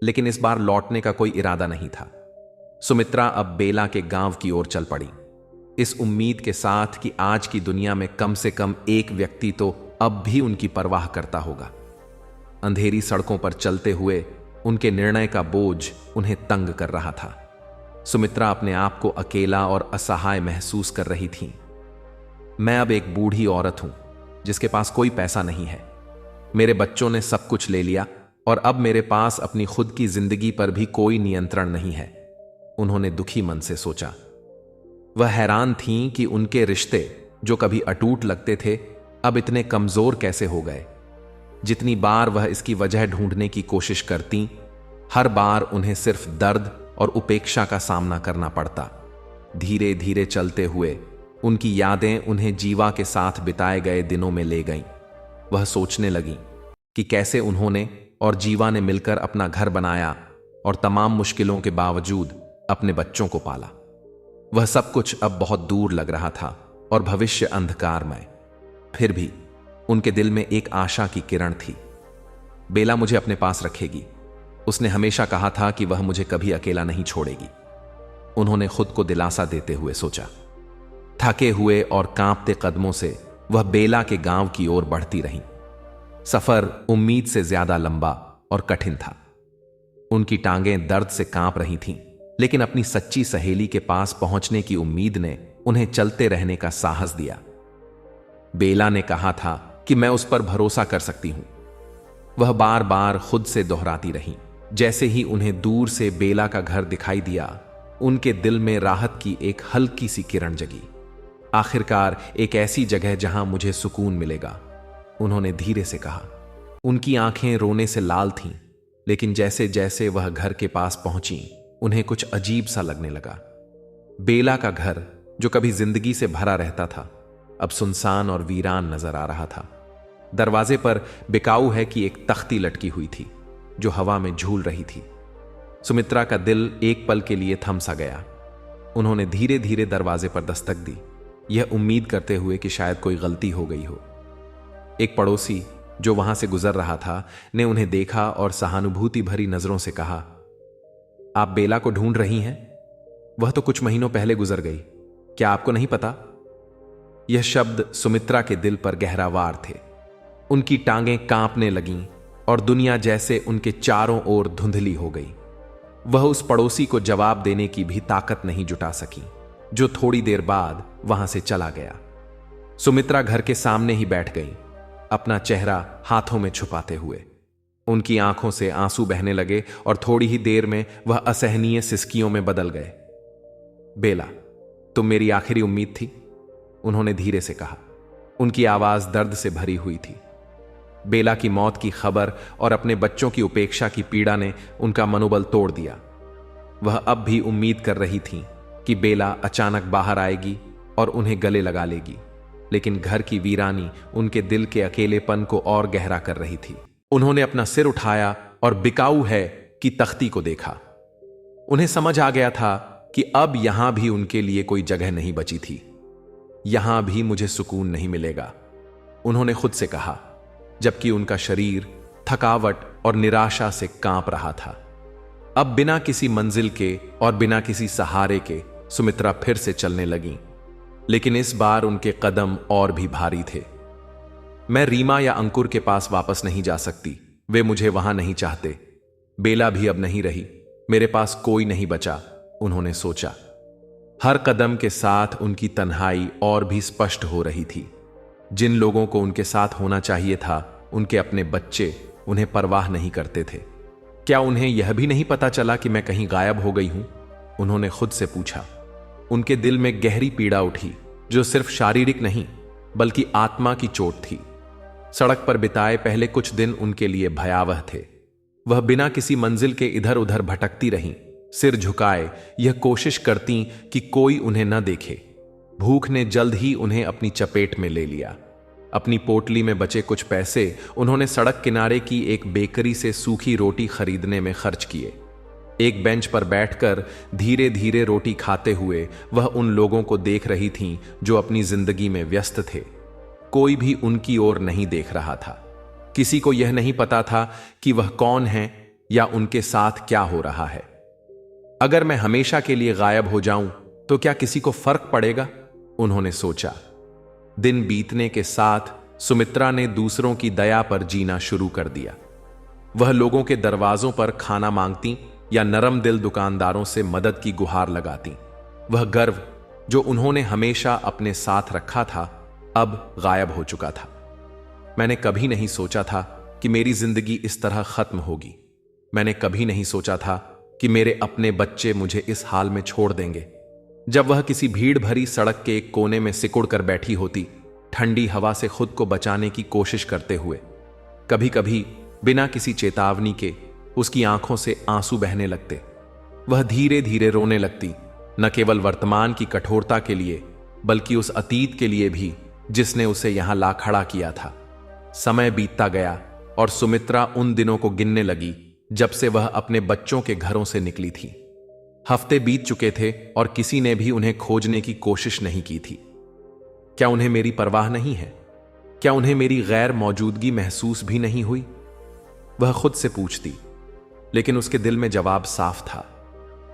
A: लेकिन इस बार लौटने का कोई इरादा नहीं था। सुमित्रा अब बेला के गांव की ओर चल पड़ी, इस उम्मीद के साथ कि आज की दुनिया में कम से कम एक व्यक्ति तो अब भी उनकी परवाह करता होगा। अंधेरी सड़कों पर चलते हुए उनके निर्णय का बोझ उन्हें तंग कर रहा था। सुमित्रा अपने आप को अकेला और असहाय महसूस कर रही थी। मैं अब एक बूढ़ी औरत हूं जिसके पास कोई पैसा नहीं है। मेरे बच्चों ने सब कुछ ले लिया और अब मेरे पास अपनी खुद की जिंदगी पर भी कोई नियंत्रण नहीं है, उन्होंने दुखी मन से सोचा। वह हैरान थीं कि उनके रिश्ते जो कभी अटूट लगते थे अब इतने कमजोर कैसे हो गए। जितनी बार वह इसकी वजह ढूंढने की कोशिश करती, हर बार उन्हें सिर्फ दर्द और उपेक्षा का सामना करना पड़ता। धीरे धीरे चलते हुए उनकी यादें उन्हें जीवा के साथ बिताए गए दिनों में ले गईं। वह सोचने लगी कि कैसे उन्होंने और जीवा ने मिलकर अपना घर बनाया और तमाम मुश्किलों के बावजूद अपने बच्चों को पाला। वह सब कुछ अब बहुत दूर लग रहा था और भविष्य अंधकारमय। फिर भी उनके दिल में एक आशा की किरण थी। बेला मुझे अपने पास रखेगी, उसने हमेशा कहा था कि वह मुझे कभी अकेला नहीं छोड़ेगी, उन्होंने खुद को दिलासा देते हुए सोचा। थके हुए और कांपते कदमों से वह बेला के गांव की ओर बढ़ती रही। सफर उम्मीद से ज्यादा लंबा और कठिन था। उनकी टांगें दर्द से कांप रही थीं, लेकिन अपनी सच्ची सहेली के पास पहुंचने की उम्मीद ने उन्हें चलते रहने का साहस दिया। बेला ने कहा था कि मैं उस पर भरोसा कर सकती हूं, वह बार बार खुद से दोहराती रही। जैसे ही उन्हें दूर से बेला का घर दिखाई दिया, उनके दिल में राहत की एक हल्की सी किरण जगी। आखिरकार एक ऐसी जगह जहां मुझे सुकून मिलेगा, उन्होंने धीरे से कहा। उनकी आंखें रोने से लाल थीं, लेकिन जैसे जैसे वह घर के पास पहुंची उन्हें कुछ अजीब सा लगने लगा। बेला का घर जो कभी जिंदगी से भरा रहता था अब सुनसान और वीरान नजर आ रहा था। दरवाजे पर बिकाऊ है कि एक तख्ती लटकी हुई थी जो हवा में झूल रही थी। सुमित्रा का दिल एक पल के लिए थम सा गया। उन्होंने धीरे धीरे दरवाजे पर दस्तक दी, यह उम्मीद करते हुए कि शायद कोई गलती हो गई हो। एक पड़ोसी जो वहां से गुजर रहा था ने उन्हें देखा और सहानुभूति भरी नजरों से कहा, आप बेला को ढूंढ रही हैं? वह तो कुछ महीनों पहले गुजर गई, क्या आपको नहीं पता? यह शब्द सुमित्रा के दिल पर गहरा वार थे। उनकी टांगें कांपने लगीं और दुनिया जैसे उनके चारों ओर धुंधली हो गई। वह उस पड़ोसी को जवाब देने की भी ताकत नहीं जुटा सकी, जो थोड़ी देर बाद वहां से चला गया। सुमित्रा घर के सामने ही बैठ गई, अपना चेहरा हाथों में छुपाते हुए। उनकी आंखों से आंसू बहने लगे और थोड़ी ही देर में वह असहनीय सिसकियों में बदल गए। बेला, तुम मेरी आखिरी उम्मीद थी, उन्होंने धीरे से कहा। उनकी आवाज दर्द से भरी हुई थी। बेला की मौत की खबर और अपने बच्चों की उपेक्षा की पीड़ा ने उनका मनोबल तोड़ दिया। वह अब भी उम्मीद कर रही थीं कि बेला अचानक बाहर आएगी और उन्हें गले लगा लेगी, लेकिन घर की वीरानी उनके दिल के अकेलेपन को और गहरा कर रही थी। उन्होंने अपना सिर उठाया और बिकाऊ है कि तख्ती को देखा। उन्हें समझ आ गया था कि अब यहां भी उनके लिए कोई जगह नहीं बची थी। यहां भी मुझे सुकून नहीं मिलेगा, उन्होंने खुद से कहा, जबकि उनका शरीर थकावट और निराशा से कांप रहा था। अब बिना किसी मंजिल के और बिना किसी सहारे के सुमित्रा फिर से चलने लगी, लेकिन इस बार उनके कदम और भी भारी थे। मैं रीमा या अंकुर के पास वापस नहीं जा सकती, वे मुझे वहां नहीं चाहते। बेला भी अब नहीं रही, मेरे पास कोई नहीं बचा, उन्होंने सोचा। हर कदम के साथ उनकी तन्हाई और भी स्पष्ट हो रही थी। जिन लोगों को उनके साथ होना चाहिए था, उनके अपने बच्चे, उन्हें परवाह नहीं करते थे। क्या उन्हें यह भी नहीं पता चला कि मैं कहीं गायब हो गई हूं? उन्होंने खुद से पूछा। उनके दिल में गहरी पीड़ा उठी, जो सिर्फ शारीरिक नहीं बल्कि आत्मा की चोट थी। सड़क पर बिताए पहले कुछ दिन उनके लिए भयावह थे। वह बिना किसी मंजिल के इधर उधर भटकती रहीं, सिर झुकाए यह कोशिश करती कि कोई उन्हें न देखे। भूख ने जल्द ही उन्हें अपनी चपेट में ले लिया। अपनी पोटली में बचे कुछ पैसे उन्होंने सड़क किनारे की एक बेकरी से सूखी रोटी खरीदने में खर्च किए। एक बेंच पर बैठकर धीरे धीरे रोटी खाते हुए वह उन लोगों को देख रही थीं जो अपनी जिंदगी में व्यस्त थे। कोई भी उनकी ओर नहीं देख रहा था। किसी को यह नहीं पता था कि वह कौन है या उनके साथ क्या हो रहा है। अगर मैं हमेशा के लिए गायब हो जाऊं तो क्या किसी को फर्क पड़ेगा, उन्होंने सोचा। दिन बीतने के साथ सुमित्रा ने दूसरों की दया पर जीना शुरू कर दिया। वह लोगों के दरवाजों पर खाना मांगती या नरम दिल दुकानदारों से मदद की गुहार लगाती। वह गर्व जो उन्होंने हमेशा अपने साथ रखा था, अब गायब हो चुका था। मैंने कभी नहीं सोचा था कि मेरी जिंदगी इस तरह खत्म होगी। मैंने कभी नहीं सोचा था कि मेरे अपने बच्चे मुझे इस हाल में छोड़ देंगे। जब वह किसी भीड़ भरी सड़क के एक कोने में सिकुड़ कर बैठी होती, ठंडी हवा से खुद को बचाने की कोशिश करते हुए, कभी कभी बिना किसी चेतावनी के उसकी आंखों से आंसू बहने लगते। वह धीरे धीरे रोने लगती, न केवल वर्तमान की कठोरता के लिए बल्कि उस अतीत के लिए भी जिसने उसे यहां ला खड़ा किया था। समय बीतता गया और सुमित्रा उन दिनों को गिनने लगी जब से वह अपने बच्चों के घरों से निकली थी। हफ्ते बीत चुके थे और किसी ने भी उन्हें खोजने की कोशिश नहीं की थी। क्या उन्हें मेरी परवाह नहीं है? क्या उन्हें मेरी गैर मौजूदगी महसूस भी नहीं हुई? वह खुद से पूछती, लेकिन उसके दिल में जवाब साफ था।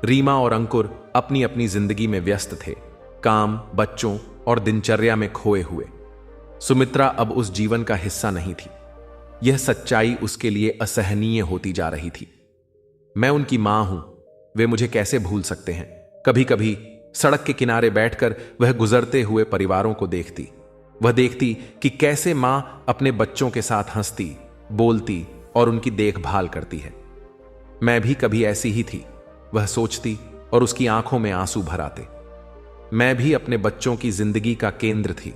A: रीमा और अंकुर अपनी अपनी जिंदगी में व्यस्त थे, काम, बच्चों और दिनचर्या में खोए हुए। सुमित्रा अब उस जीवन का हिस्सा नहीं थी। यह सच्चाई उसके लिए असहनीय होती जा रही थी। मैं उनकी मां हूं, वे मुझे कैसे भूल सकते हैं? कभी कभी सड़क के किनारे बैठकर वह गुजरते हुए परिवारों को देखती। वह देखती कि कैसे मां अपने बच्चों के साथ हंसती, बोलती और उनकी देखभाल करती है। मैं भी कभी ऐसी ही थी, वह सोचती और उसकी आंखों में आंसू भर आते। मैं भी अपने बच्चों की जिंदगी का केंद्र थी।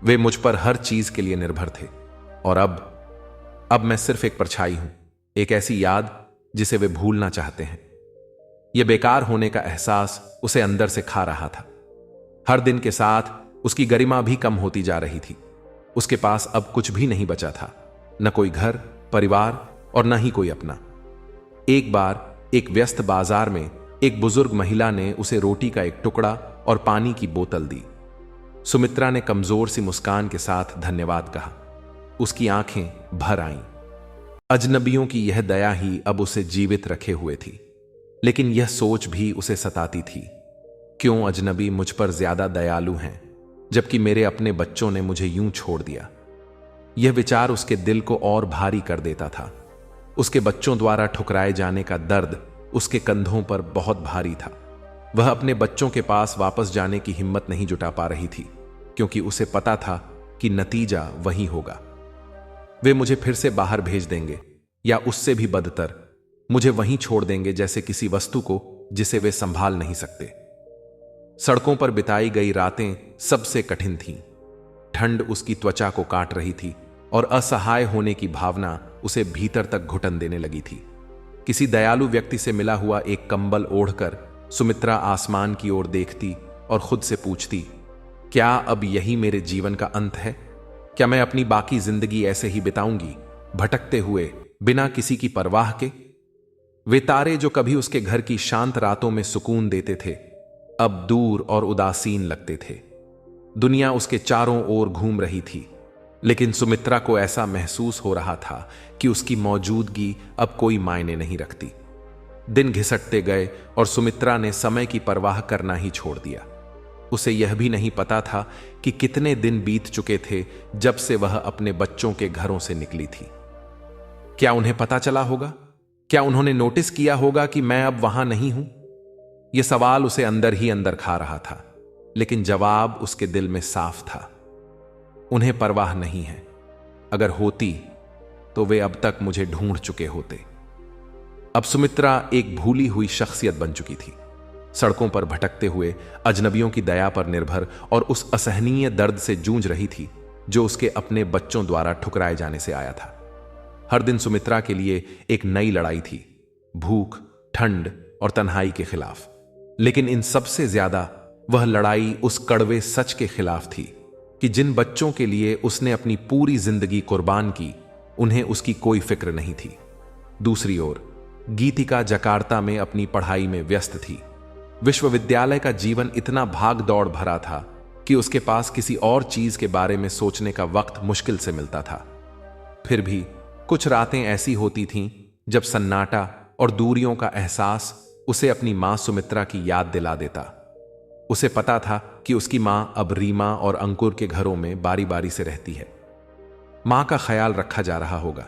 A: वे मुझ पर हर चीज के लिए निर्भर थे। और अब मैं सिर्फ एक परछाई हूं, एक ऐसी याद जिसे वे भूलना चाहते हैं। यह बेकार होने का एहसास उसे अंदर से खा रहा था। हर दिन के साथ उसकी गरिमा भी कम होती जा रही थी। उसके पास अब कुछ भी नहीं बचा था, न कोई घर, परिवार और न ही कोई अपना। एक बार एक व्यस्त बाजार में एक बुजुर्ग महिला ने उसे रोटी का एक टुकड़ा और पानी की बोतल दी। सुमित्रा ने कमजोर सी मुस्कान के साथ धन्यवाद कहा। उसकी आंखें भर आईं। अजनबियों की यह दया ही अब उसे जीवित रखे हुए थी। लेकिन यह सोच भी उसे सताती थी, क्यों अजनबी मुझ पर ज्यादा दयालु हैं, जबकि मेरे अपने बच्चों ने मुझे यूं छोड़ दिया। यह विचार उसके दिल को और भारी कर देता था। उसके बच्चों द्वारा ठुकराए जाने का दर्द उसके कंधों पर बहुत भारी था। वह अपने बच्चों के पास वापस जाने की हिम्मत नहीं जुटा पा रही थी, क्योंकि उसे पता था कि नतीजा वही होगा। वे मुझे फिर से बाहर भेज देंगे, या उससे भी बदतर, मुझे वहीं छोड़ देंगे जैसे किसी वस्तु को जिसे वे संभाल नहीं सकते। सड़कों पर बिताई गई रातें सबसे कठिन थीं। ठंड उसकी त्वचा को काट रही थी और असहाय होने की भावना उसे भीतर तक घुटन देने लगी थी। किसी दयालु व्यक्ति से मिला हुआ एक कंबल ओढ़कर सुमित्रा आसमान की ओर देखती और खुद से पूछती, क्या अब यही मेरे जीवन का अंत है? क्या मैं अपनी बाकी जिंदगी ऐसे ही बिताऊंगी, भटकते हुए, बिना किसी की परवाह के? वे तारे जो कभी उसके घर की शांत रातों में सुकून देते थे, अब दूर और उदासीन लगते थे। दुनिया उसके चारों ओर घूम रही थी, लेकिन सुमित्रा को ऐसा महसूस हो रहा था कि उसकी मौजूदगी अब कोई मायने नहीं रखती। दिन घिसटते गए और सुमित्रा ने समय की परवाह करना ही छोड़ दिया। उसे यह भी नहीं पता था कि कितने दिन बीत चुके थे जब से वह अपने बच्चों के घरों से निकली थी। क्या उन्हें पता चला होगा? क्या उन्होंने नोटिस किया होगा कि मैं अब वहां नहीं हूं? यह सवाल उसे अंदर ही अंदर खा रहा था, लेकिन जवाब उसके दिल में साफ था। उन्हें परवाह नहीं है। अगर होती तो वे अब तक मुझे ढूंढ चुके होते। अब सुमित्रा एक भूली हुई शख्सियत बन चुकी थी, सड़कों पर भटकते हुए, अजनबियों की दया पर निर्भर और उस असहनीय दर्द से जूझ रही थी जो उसके अपने बच्चों द्वारा ठुकराए जाने से आया था। हर दिन सुमित्रा के लिए एक नई लड़ाई थी, भूख, ठंड और तन्हाई के खिलाफ। लेकिन इन सबसे ज्यादा वह लड़ाई उस कड़वे सच के खिलाफ थी कि जिन बच्चों के लिए उसने अपनी पूरी जिंदगी कुर्बान की, उन्हें उसकी कोई फिक्र नहीं थी। दूसरी ओर गीतिका जकार्ता में अपनी पढ़ाई में व्यस्त थी। विश्वविद्यालय का जीवन इतना भाग दौड़ भरा था कि उसके पास किसी और चीज के बारे में सोचने का वक्त मुश्किल से मिलता था। फिर भी कुछ रातें ऐसी होती थीं जब सन्नाटा और दूरियों का एहसास उसे अपनी मां सुमित्रा की याद दिला देता। उसे पता था कि उसकी मां अब रीमा और अंकुर के घरों में बारी बारी से रहती है। मां का ख्याल रखा जा रहा होगा,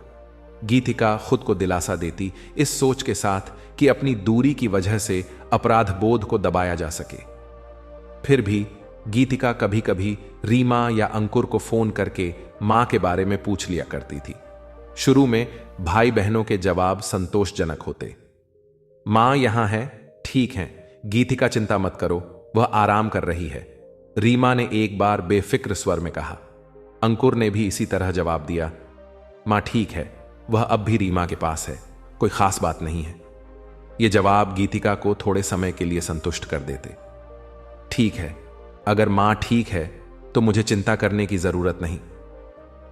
A: गीतिका खुद को दिलासा देती, इस सोच के साथ कि अपनी दूरी की वजह से अपराध बोध को दबाया जा सके। फिर भी गीतिका कभी कभी रीमा या अंकुर को फोन करके मां के बारे में पूछ लिया करती थी। शुरू में भाई बहनों के जवाब संतोषजनक होते। मां यहां है, ठीक है, गीतिका चिंता मत करो, वह आराम कर रही है, रीमा ने एक बार बेफिक्र स्वर में कहा। अंकुर ने भी इसी तरह जवाब दिया, मां ठीक है, वह अब भी रीमा के पास है, कोई खास बात नहीं है। यह जवाब गीतिका को थोड़े समय के लिए संतुष्ट कर देते। ठीक है, अगर मां ठीक है तो मुझे चिंता करने की जरूरत नहीं,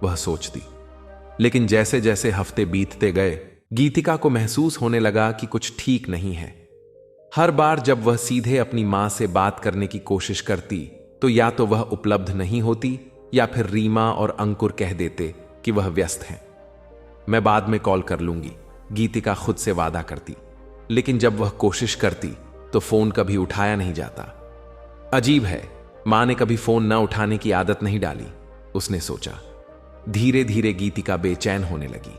A: वह सोचती। लेकिन जैसे जैसे हफ्ते बीतते गए, गीतिका को महसूस होने लगा कि कुछ ठीक नहीं है। हर बार जब वह सीधे अपनी मां से बात करने की कोशिश करती तो या तो वह उपलब्ध नहीं होती या फिर रीमा और अंकुर कह देते कि वह व्यस्त हैं। मैं बाद में कॉल कर लूंगी, गीतिका खुद से वादा करती। लेकिन जब वह कोशिश करती तो फोन कभी उठाया नहीं जाता। अजीब है, मां ने कभी फोन न उठाने की आदत नहीं डाली, उसने सोचा। धीरे धीरे गीतिका बेचैन होने लगी।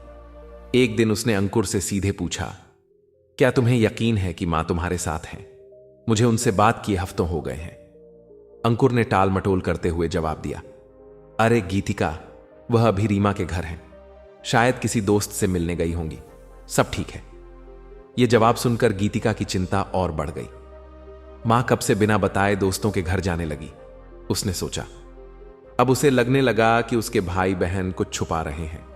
A: एक दिन उसने अंकुर से सीधे पूछा, क्या तुम्हें यकीन है कि मां तुम्हारे साथ हैं? मुझे उनसे बात किए हफ्तों हो गए हैं। अंकुर ने टाल मटोल करते हुए जवाब दिया, अरे गीतिका, वह अभी रीमा के घर हैं, शायद किसी दोस्त से मिलने गई होंगी, सब ठीक है। यह जवाब सुनकर गीतिका की चिंता और बढ़ गई। मां कब से बिना बताए दोस्तों के घर जाने लगी, उसने सोचा। अब उसे लगने लगा कि उसके भाई बहन कुछ छुपा रहे हैं।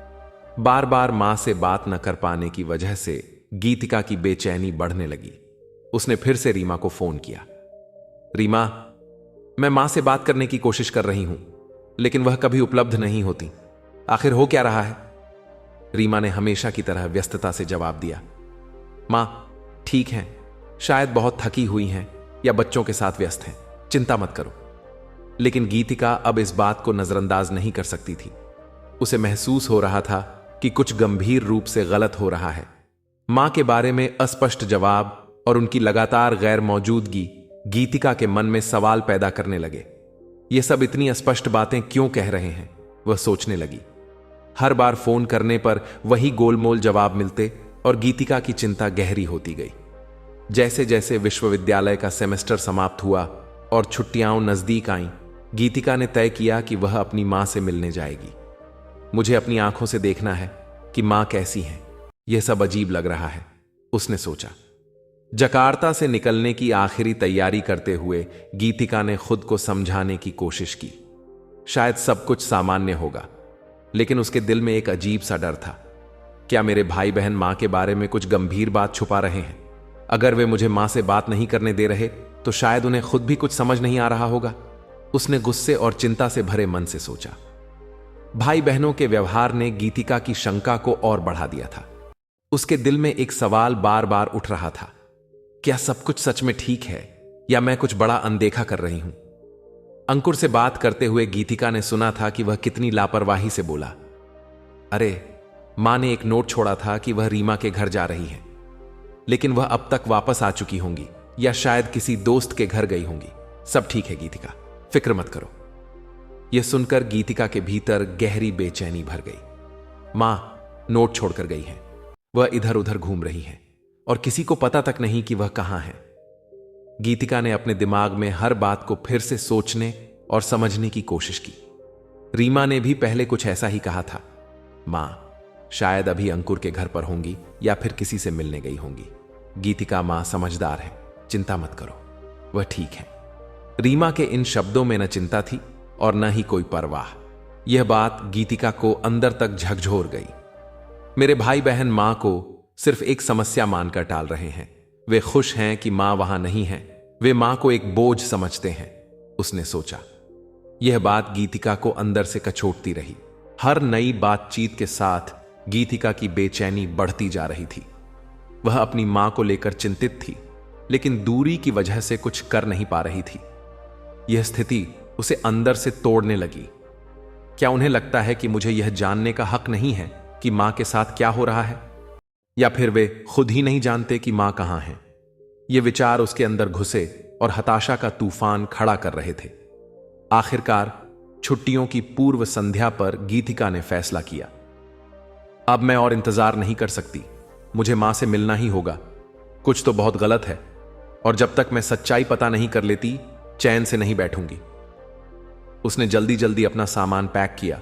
A: बार बार मां से बात न कर पाने की वजह से गीतिका की बेचैनी बढ़ने लगी। उसने फिर से रीमा को फोन किया। रीमा, मैं मां से बात करने की कोशिश कर रही हूं, लेकिन वह कभी उपलब्ध नहीं होती। आखिर हो क्या रहा है? रीमा ने हमेशा की तरह व्यस्तता से जवाब दिया। मां ठीक हैं, शायद बहुत थकी हुई हैं या बच्चों के साथ व्यस्त हैं, चिंता मत करो। लेकिन गीतिका अब इस बात को नजरअंदाज नहीं कर सकती थी। उसे महसूस हो रहा था कि कुछ गंभीर रूप से गलत हो रहा है। मां के बारे में अस्पष्ट जवाब और उनकी लगातार गैर मौजूदगी गीतिका के मन में सवाल पैदा करने लगे। ये सब इतनी अस्पष्ट बातें क्यों कह रहे हैं, वह सोचने लगी। हर बार फोन करने पर वही गोलमोल जवाब मिलते और गीतिका की चिंता गहरी होती गई। जैसे जैसे विश्वविद्यालय का सेमेस्टर समाप्त हुआ और छुट्टियां नजदीक आईं, गीतिका ने तय किया कि वह अपनी मां से मिलने जाएगी। मुझे अपनी आंखों से देखना है कि मां कैसी हैं। यह सब अजीब लग रहा है, उसने सोचा। जकार्ता से निकलने की आखिरी तैयारी करते हुए गीतिका ने खुद को समझाने की कोशिश की। शायद सब कुछ सामान्य होगा, लेकिन उसके दिल में एक अजीब सा डर था। क्या मेरे भाई बहन मां के बारे में कुछ गंभीर बात छुपा रहे हैं? अगर वे मुझे मां से बात नहीं करने दे रहे तो शायद उन्हें खुद भी कुछ समझ नहीं आ रहा होगा, उसने गुस्से और चिंता से भरे मन से सोचा। भाई बहनों के व्यवहार ने गीतिका की शंका को और बढ़ा दिया था। उसके दिल में एक सवाल बार बार उठ रहा था, क्या सब कुछ सच में ठीक है या मैं कुछ बड़ा अनदेखा कर रही हूं? अंकुर से बात करते हुए गीतिका ने सुना था कि वह कितनी लापरवाही से बोला, अरे मां ने एक नोट छोड़ा था कि वह रीमा के घर जा रही है, लेकिन वह अब तक वापस आ चुकी होंगी या शायद किसी दोस्त के घर गई होंगी। सब ठीक है गीतिका, फिक्र मत करो। यह सुनकर गीतिका के भीतर गहरी बेचैनी भर गई। मां नोट छोड़कर गई है, वह इधर उधर घूम रही है और किसी को पता तक नहीं कि वह कहां है। गीतिका ने अपने दिमाग में हर बात को फिर से सोचने और समझने की कोशिश की। रीमा ने भी पहले कुछ ऐसा ही कहा था, मां शायद अभी अंकुर के घर पर होंगी या फिर किसी से मिलने गई होंगी। गीतिका मां समझदार है, चिंता मत करो, वह ठीक है। रीमा के इन शब्दों में न चिंता थी और न ही कोई परवाह। यह बात गीतिका को अंदर तक झकझोर गई। मेरे भाई बहन मां को सिर्फ एक समस्या मानकर टाल रहे हैं। वे खुश हैं कि मां वहां नहीं है, वे मां को एक बोझ समझते हैं, उसने सोचा। यह बात गीतिका को अंदर से कचोटती रही। हर नई बातचीत के साथ गीतिका की बेचैनी बढ़ती जा रही थी। वह अपनी मां को लेकर चिंतित थी, लेकिन दूरी की वजह से कुछ कर नहीं पा रही थी। यह स्थिति उसे अंदर से तोड़ने लगी। क्या उन्हें लगता है कि मुझे यह जानने का हक नहीं है कि मां के साथ क्या हो रहा है? या फिर वे खुद ही नहीं जानते कि मां कहां है? ये विचार उसके अंदर घुसे और हताशा का तूफान खड़ा कर रहे थे। आखिरकार छुट्टियों की पूर्व संध्या पर गीतिका ने फैसला किया, अब मैं और इंतजार नहीं कर सकती, मुझे मां से मिलना ही होगा। कुछ तो बहुत गलत है और जब तक मैं सच्चाई पता नहीं कर लेती चैन से नहीं बैठूंगी। उसने जल्दी जल्दी अपना सामान पैक किया।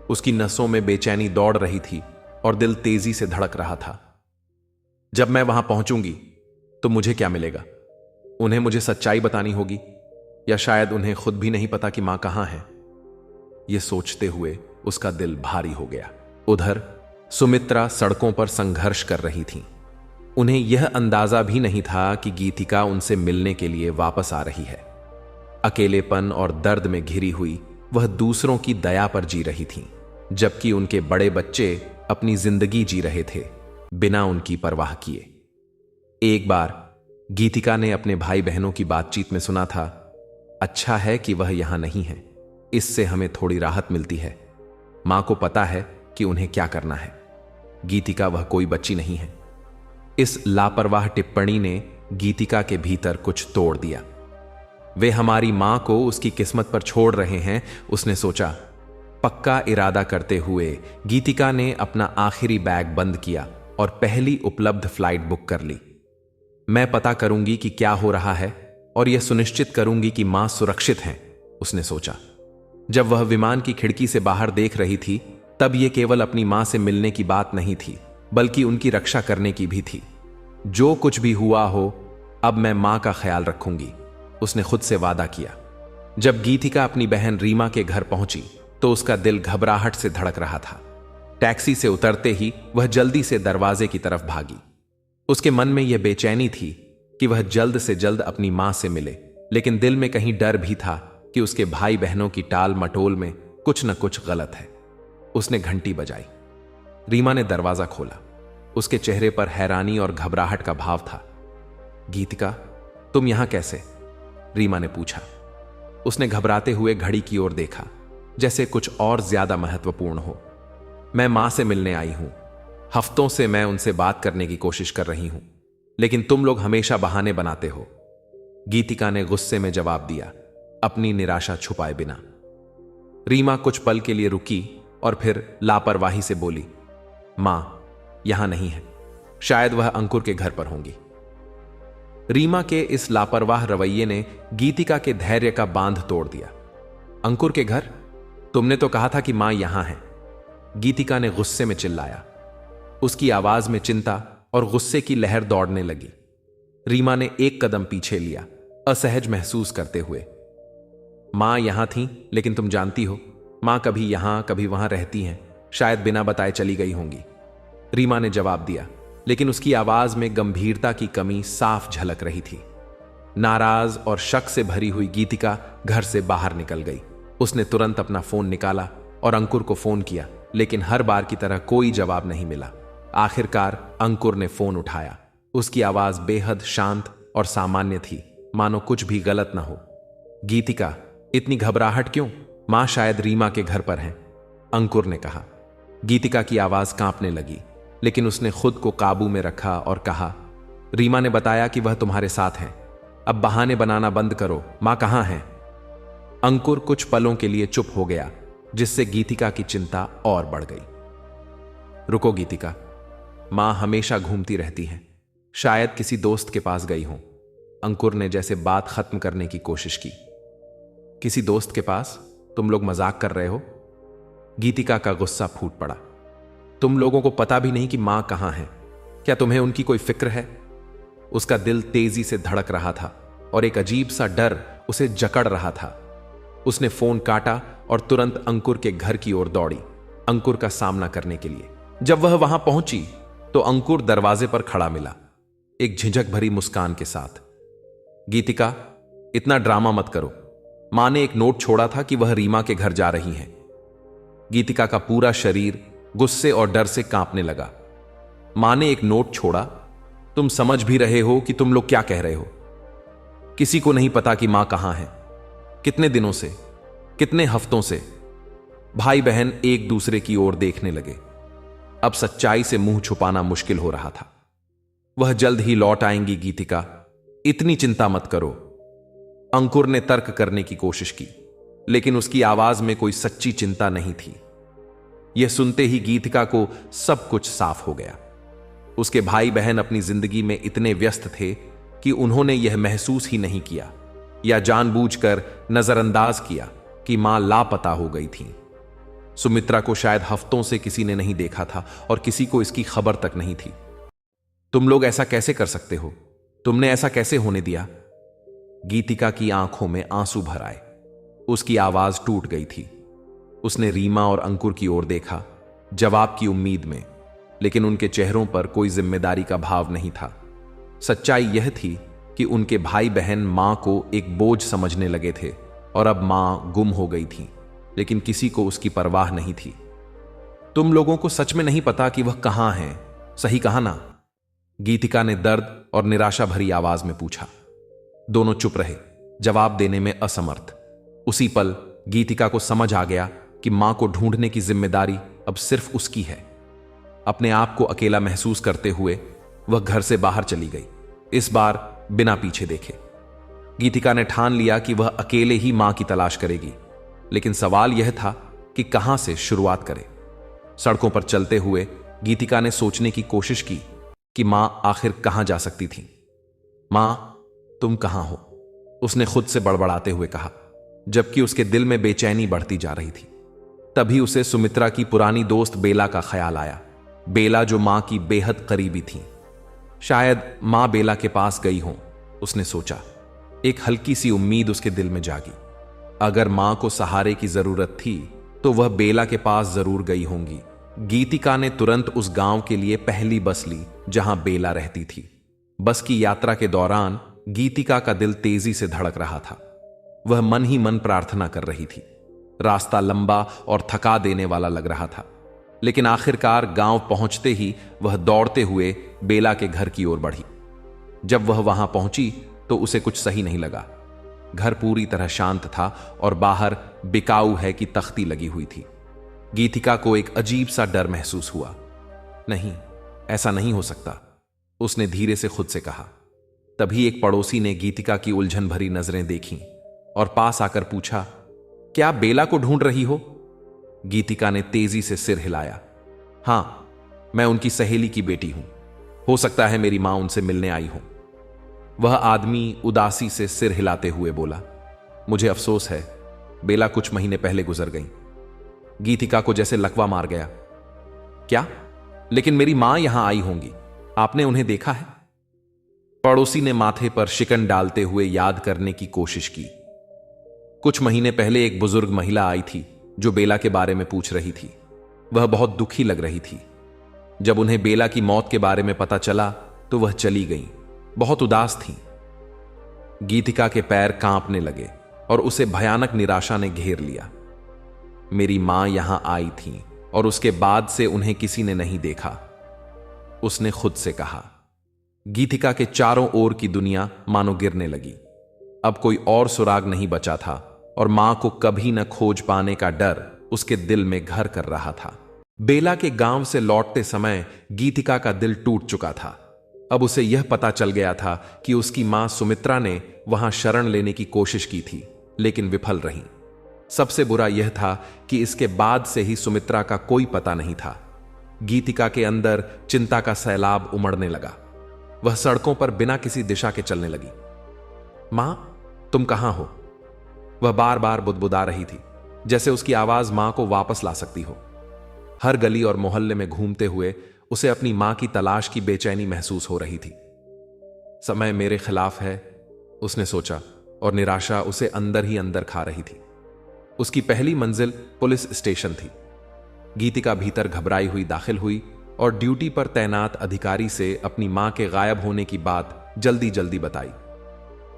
A: उसकी नसों में बेचैनी दौड़ रही थी और दिल तेजी से धड़क रहा था। जब मैं वहां पहुंचूंगी तो मुझे क्या मिलेगा? उन्हें मुझे सच्चाई बतानी होगी या शायद उन्हें खुद भी नहीं पता कि मां कहां है। यह सोचते हुए उसका दिल भारी हो गया। उधर सुमित्रा सड़कों पर संघर्ष कर रही थीं। उन्हें यह अंदाजा भी नहीं था कि गीतिका उनसे मिलने के लिए वापस आ रही है। अकेलेपन और दर्द में घिरी हुई वह दूसरों की दया पर जी रही थीं, जबकि उनके बड़े बच्चे अपनी जिंदगी जी रहे थे बिना उनकी परवाह किए। एक बार गीतिका ने अपने भाई बहनों की बातचीत में सुना था, अच्छा है कि वह यहां नहीं है, इससे हमें थोड़ी राहत मिलती है। मां को पता है कि उन्हें क्या करना है। गीतिका वह कोई बच्ची नहीं है। इस लापरवाह टिप्पणी ने गीतिका के भीतर कुछ तोड़ दिया। वे हमारी मां को उसकी किस्मत पर छोड़ रहे हैं, उसने सोचा। पक्का इरादा करते हुए गीतिका ने अपना आखिरी बैग बंद किया और पहली उपलब्ध फ्लाइट बुक कर ली। मैं पता करूंगी कि क्या हो रहा है और यह सुनिश्चित करूंगी कि मां सुरक्षित हैं, उसने सोचा। जब वह विमान की खिड़की से बाहर देख रही थी तब यह केवल अपनी मां से मिलने की बात नहीं थी, बल्कि उनकी रक्षा करने की भी थी। जो कुछ भी हुआ हो, अब मैं मां का ख्याल रखूंगी, उसने खुद से वादा किया। जब गीतिका अपनी बहन रीमा के घर पहुंची तो उसका दिल घबराहट से धड़क रहा था। टैक्सी से उतरते ही वह जल्दी से दरवाजे की तरफ भागी। उसके मन में यह बेचैनी थी कि वह जल्द से जल्द अपनी मां से मिले, लेकिन दिल में कहीं डर भी था कि उसके भाई बहनों की टाल मटोल में कुछ न कुछ गलत है। उसने घंटी बजाई। रीमा ने दरवाजा खोला। उसके चेहरे पर हैरानी और घबराहट का भाव था। गीतिका, तुम यहां कैसे? रीमा ने पूछा। उसने घबराते हुए घड़ी की ओर देखा, जैसे कुछ और ज्यादा महत्वपूर्ण हो। मैं मां से मिलने आई हूं। हफ्तों से मैं उनसे बात करने की कोशिश कर रही हूं, लेकिन तुम लोग हमेशा बहाने बनाते हो। गीतिका ने गुस्से में जवाब दिया, अपनी निराशा छुपाए बिना। रीमा कुछ पल के लिए रुकी और फिर लापरवाही से बोली, मां यहां नहीं है, शायद वह अंकुर के घर पर होंगी। रीमा के इस लापरवाह रवैये ने गीतिका के धैर्य का बांध तोड़ दिया। अंकुर के घर? तुमने तो कहा था कि मां यहां है। गीतिका ने गुस्से में चिल्लाया। उसकी आवाज में चिंता और गुस्से की लहर दौड़ने लगी। रीमा ने एक कदम पीछे लिया, असहज महसूस करते हुए। मां यहां थी, लेकिन तुम जानती हो, मां कभी यहां कभी वहां रहती हैं, शायद बिना बताए चली गई होंगी। रीमा ने जवाब दिया, लेकिन उसकी आवाज में गंभीरता की कमी साफ झलक रही थी। नाराज और शक से भरी हुई गीतिका घर से बाहर निकल गई। उसने तुरंत अपना फोन निकाला और अंकुर को फोन किया, लेकिन हर बार की तरह कोई जवाब नहीं मिला। आखिरकार अंकुर ने फोन उठाया। उसकी आवाज बेहद शांत और सामान्य थी, मानो कुछ भी गलत ना हो। गीतिका, इतनी घबराहट क्यों? मां शायद रीमा के घर पर हैं, अंकुर ने कहा। गीतिका की आवाज कांपने लगी, लेकिन उसने खुद को काबू में रखा और कहा, रीमा ने बताया कि वह तुम्हारे साथ हैं। अब बहाने बनाना बंद करो, मां कहां है? अंकुर कुछ पलों के लिए चुप हो गया, जिससे गीतिका की चिंता और बढ़ गई। रुको गीतिका, मां हमेशा घूमती रहती हैं, शायद किसी दोस्त के पास गई हों। अंकुर ने जैसे बात खत्म करने की कोशिश की। किसी दोस्त के पास? तुम लोग मजाक कर रहे हो? गीतिका का गुस्सा फूट पड़ा। तुम लोगों को पता भी नहीं कि मां कहां है। क्या तुम्हें उनकी कोई फिक्र है? उसका दिल तेजी से धड़क रहा था और एक अजीब सा डर उसे जकड़ रहा था। उसने फोन काटा और तुरंत अंकुर के घर की ओर दौड़ी, अंकुर का सामना करने के लिए। जब वह वहां पहुंची तो अंकुर दरवाजे पर खड़ा मिला, एक झिझक भरी मुस्कान के साथ। गीतिका, इतना ड्रामा मत करो। मां ने एक नोट छोड़ा था कि वह रीमा के घर जा रही हैं। गीतिका का पूरा शरीर गुस्से और डर से कांपने लगा। मां ने एक नोट छोड़ा? तुम समझ भी रहे हो कि तुम लोग क्या कह रहे हो? किसी को नहीं पता कि मां कहां है। कितने दिनों से, कितने हफ्तों से? भाई बहन एक दूसरे की ओर देखने लगे। अब सच्चाई से मुंह छुपाना मुश्किल हो रहा था। वह जल्द ही लौट आएंगी गीतिका, इतनी चिंता मत करो। अंकुर ने तर्क करने की कोशिश की, लेकिन उसकी आवाज में कोई सच्ची चिंता नहीं थी। यह सुनते ही गीतिका को सब कुछ साफ हो गया। उसके भाई बहन अपनी जिंदगी में इतने व्यस्त थे कि उन्होंने यह महसूस ही नहीं किया या जानबूझकर नजरअंदाज किया कि मां लापता हो गई थी। सुमित्रा को शायद हफ्तों से किसी ने नहीं देखा था और किसी को इसकी खबर तक नहीं थी। तुम लोग ऐसा कैसे कर सकते हो? तुमने ऐसा कैसे होने दिया? गीतिका की आंखों में आंसू भर आए। उसकी आवाज टूट गई थी। उसने रीमा और अंकुर की ओर देखा, जवाब की उम्मीद में, लेकिन उनके चेहरों पर कोई जिम्मेदारी का भाव नहीं था। सच्चाई यह थी कि उनके भाई बहन मां को एक बोझ समझने लगे थे और अब मां गुम हो गई थी, लेकिन किसी को उसकी परवाह नहीं थी। तुम लोगों को सच में नहीं पता कि वह कहां है, सही कहा ना? गीतिका ने दर्द और निराशा भरी आवाज में पूछा। दोनों चुप रहे, जवाब देने में असमर्थ। उसी पल गीतिका को समझ आ गया कि मां को ढूंढने की जिम्मेदारी अब सिर्फ उसकी है। अपने आप को अकेला महसूस करते हुए वह घर से बाहर चली गई, इस बार बिना पीछे देखे। गीतिका ने ठान लिया कि वह अकेले ही मां की तलाश करेगी, लेकिन सवाल यह था कि कहां से शुरुआत करे। सड़कों पर चलते हुए गीतिका ने सोचने की कोशिश की कि मां आखिर कहां जा सकती थी। मां, तुम कहां हो? उसने खुद से बड़बड़ाते हुए कहा, जबकि उसके दिल में बेचैनी बढ़ती जा रही थी। तभी उसे सुमित्रा की पुरानी दोस्त बेला का ख्याल आया। बेला जो मां की बेहद करीबी थी। शायद मां बेला के पास गई हो, उसने सोचा। एक हल्की सी उम्मीद उसके दिल में जागी। अगर मां को सहारे की जरूरत थी तो वह बेला के पास जरूर गई होंगी। गीतिका ने तुरंत उस गांव के लिए पहली बस ली जहां बेला रहती थी। बस की यात्रा के दौरान गीतिका का दिल तेजी से धड़क रहा था। वह मन ही मन प्रार्थना कर रही थी, रास्ता लंबा और थका देने वाला लग रहा था, लेकिन आखिरकार गांव पहुंचते ही वह दौड़ते हुए बेला के घर की ओर बढ़ी। जब वह वहां पहुंची तो उसे कुछ सही नहीं लगा। घर पूरी तरह शांत था और बाहर बिकाऊ है कि तख्ती लगी हुई थी। गीतिका को एक अजीब सा डर महसूस हुआ। नहीं, ऐसा नहीं हो सकता, उसने धीरे से खुद से कहा। तभी एक पड़ोसी ने गीतिका की उलझन भरी नजरें देखीं और पास आकर पूछा, क्या बेला को ढूंढ रही हो? गीतिका ने तेजी से सिर हिलाया। हां, मैं उनकी सहेली की बेटी हूं। हो सकता है मेरी मां उनसे मिलने आई हो। वह आदमी उदासी से सिर हिलाते हुए बोला, मुझे अफसोस है, बेला कुछ महीने पहले गुजर गई। गीतिका को जैसे लकवा मार गया। क्या? लेकिन मेरी मां यहां आई होंगी, आपने उन्हें देखा है? पड़ोसी ने माथे पर शिकन डालते हुए याद करने की कोशिश की। कुछ महीने पहले एक बुजुर्ग महिला आई थी जो बेला के बारे में पूछ रही थी। वह बहुत दुखी लग रही थी। जब उन्हें बेला की मौत के बारे में पता चला तो वह चली गईं, बहुत उदास थीं। गीतिका के पैर कांपने लगे और उसे भयानक निराशा ने घेर लिया। मेरी मां यहां आई थी और उसके बाद से उन्हें किसी ने नहीं देखा, उसने खुद से कहा। गीतिका के चारों ओर की दुनिया मानो गिरने लगी। अब कोई और सुराग नहीं बचा था और मां को कभी न खोज पाने का डर उसके दिल में घर कर रहा था। बेला के गांव से लौटते समय गीतिका का दिल टूट चुका था। अब उसे यह पता चल गया था कि उसकी मां सुमित्रा ने वहां शरण लेने की कोशिश की थी, लेकिन विफल रही। सबसे बुरा यह था कि इसके बाद से ही सुमित्रा का कोई पता नहीं था। गीतिका के अंदर चिंता का सैलाब उमड़ने लगा। वह सड़कों पर बिना किसी दिशा के चलने लगी। मां, तुम कहां हो? वह बार बार बुदबुदा रही थी, जैसे उसकी आवाज मां को वापस ला सकती हो। हर गली और मोहल्ले में घूमते हुए उसे अपनी मां की तलाश की बेचैनी महसूस हो रही थी। समय मेरे खिलाफ है, उसने सोचा, और निराशा उसे अंदर ही अंदर खा रही थी। उसकी पहली मंजिल पुलिस स्टेशन थी। गीतिका भीतर घबराई हुई दाखिल हुई और ड्यूटी पर तैनात अधिकारी से अपनी मां के गायब होने की बात जल्दी जल्दी बताई।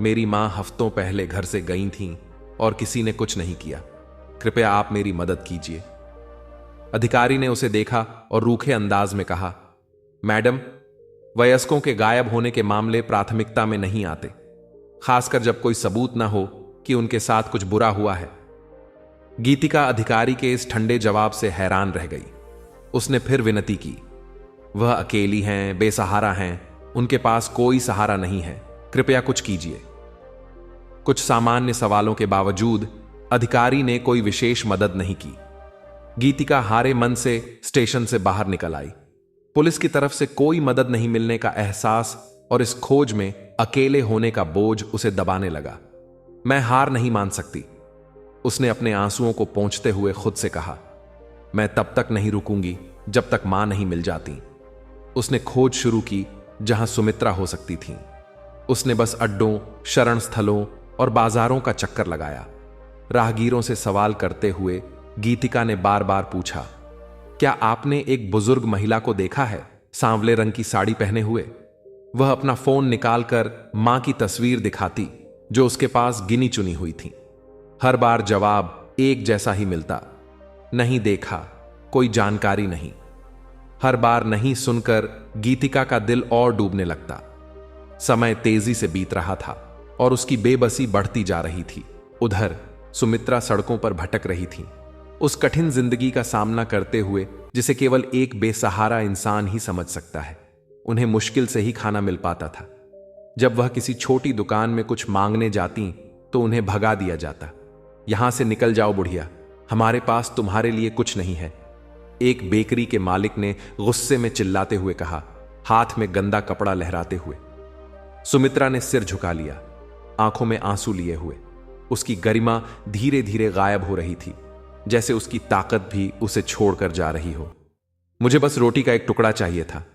A: मेरी मां हफ्तों पहले घर से गई थीं और किसी ने कुछ नहीं किया। कृपया आप मेरी मदद कीजिए। अधिकारी ने उसे देखा और रूखे अंदाज में कहा, मैडम, वयस्कों के गायब होने के मामले प्राथमिकता में नहीं आते, खासकर जब कोई सबूत ना हो कि उनके साथ कुछ बुरा हुआ है। गीतिका अधिकारी के इस ठंडे जवाब से हैरान रह गई। उसने फिर विनती की, वह अकेली हैं, बेसहारा हैं, उनके पास कोई सहारा नहीं है, कृपया कुछ कीजिए। कुछ सामान्य सवालों के बावजूद अधिकारी ने कोई विशेष मदद नहीं की। गीतिका हारे मन से स्टेशन से बाहर निकल आई। पुलिस की तरफ से कोई मदद नहीं मिलने का एहसास और इस खोज में अकेले होने का बोझ उसे दबाने लगा। मैं हार नहीं मान सकती, उसने अपने आंसुओं को पोंछते हुए खुद से कहा। मैं तब तक नहीं रुकूंगी जब तक मां नहीं मिल जाती। उसने खोज शुरू की जहां सुमित्रा हो सकती थी। उसने बस अड्डों, शरण स्थलों और बाजारों का चक्कर लगाया। राहगीरों से सवाल करते हुए गीतिका ने बार बार पूछा, क्या आपने एक बुजुर्ग महिला को देखा है, सांवले रंग की साड़ी पहने हुए? वह अपना फोन निकालकर मां की तस्वीर दिखाती जो उसके पास गिनी चुनी हुई थी। हर बार जवाब एक जैसा ही मिलता, नहीं देखा, कोई जानकारी नहीं। हर बार नहीं सुनकर गीतिका का दिल और डूबने लगता। समय तेजी से बीत रहा था और उसकी बेबसी बढ़ती जा रही थी। उधर सुमित्रा सड़कों पर भटक रही थी, उस कठिन जिंदगी का सामना करते हुए जिसे केवल एक बेसहारा इंसान ही समझ सकता है। उन्हें मुश्किल से ही खाना मिल पाता था। जब वह किसी छोटी दुकान में कुछ मांगने जाती तो उन्हें भगा दिया जाता। यहां से निकल जाओ बुढ़िया, हमारे पास तुम्हारे लिए कुछ नहीं है, एक बेकरी के मालिक ने गुस्से में चिल्लाते हुए कहा, हाथ में गंदा कपड़ा लहराते हुए। सुमित्रा ने सिर झुका लिया, आंखों में आंसू लिए हुए। उसकी गरिमा धीरे धीरे गायब हो रही थी, जैसे उसकी ताकत भी उसे छोड़कर जा रही हो। मुझे बस रोटी का एक टुकड़ा चाहिए था,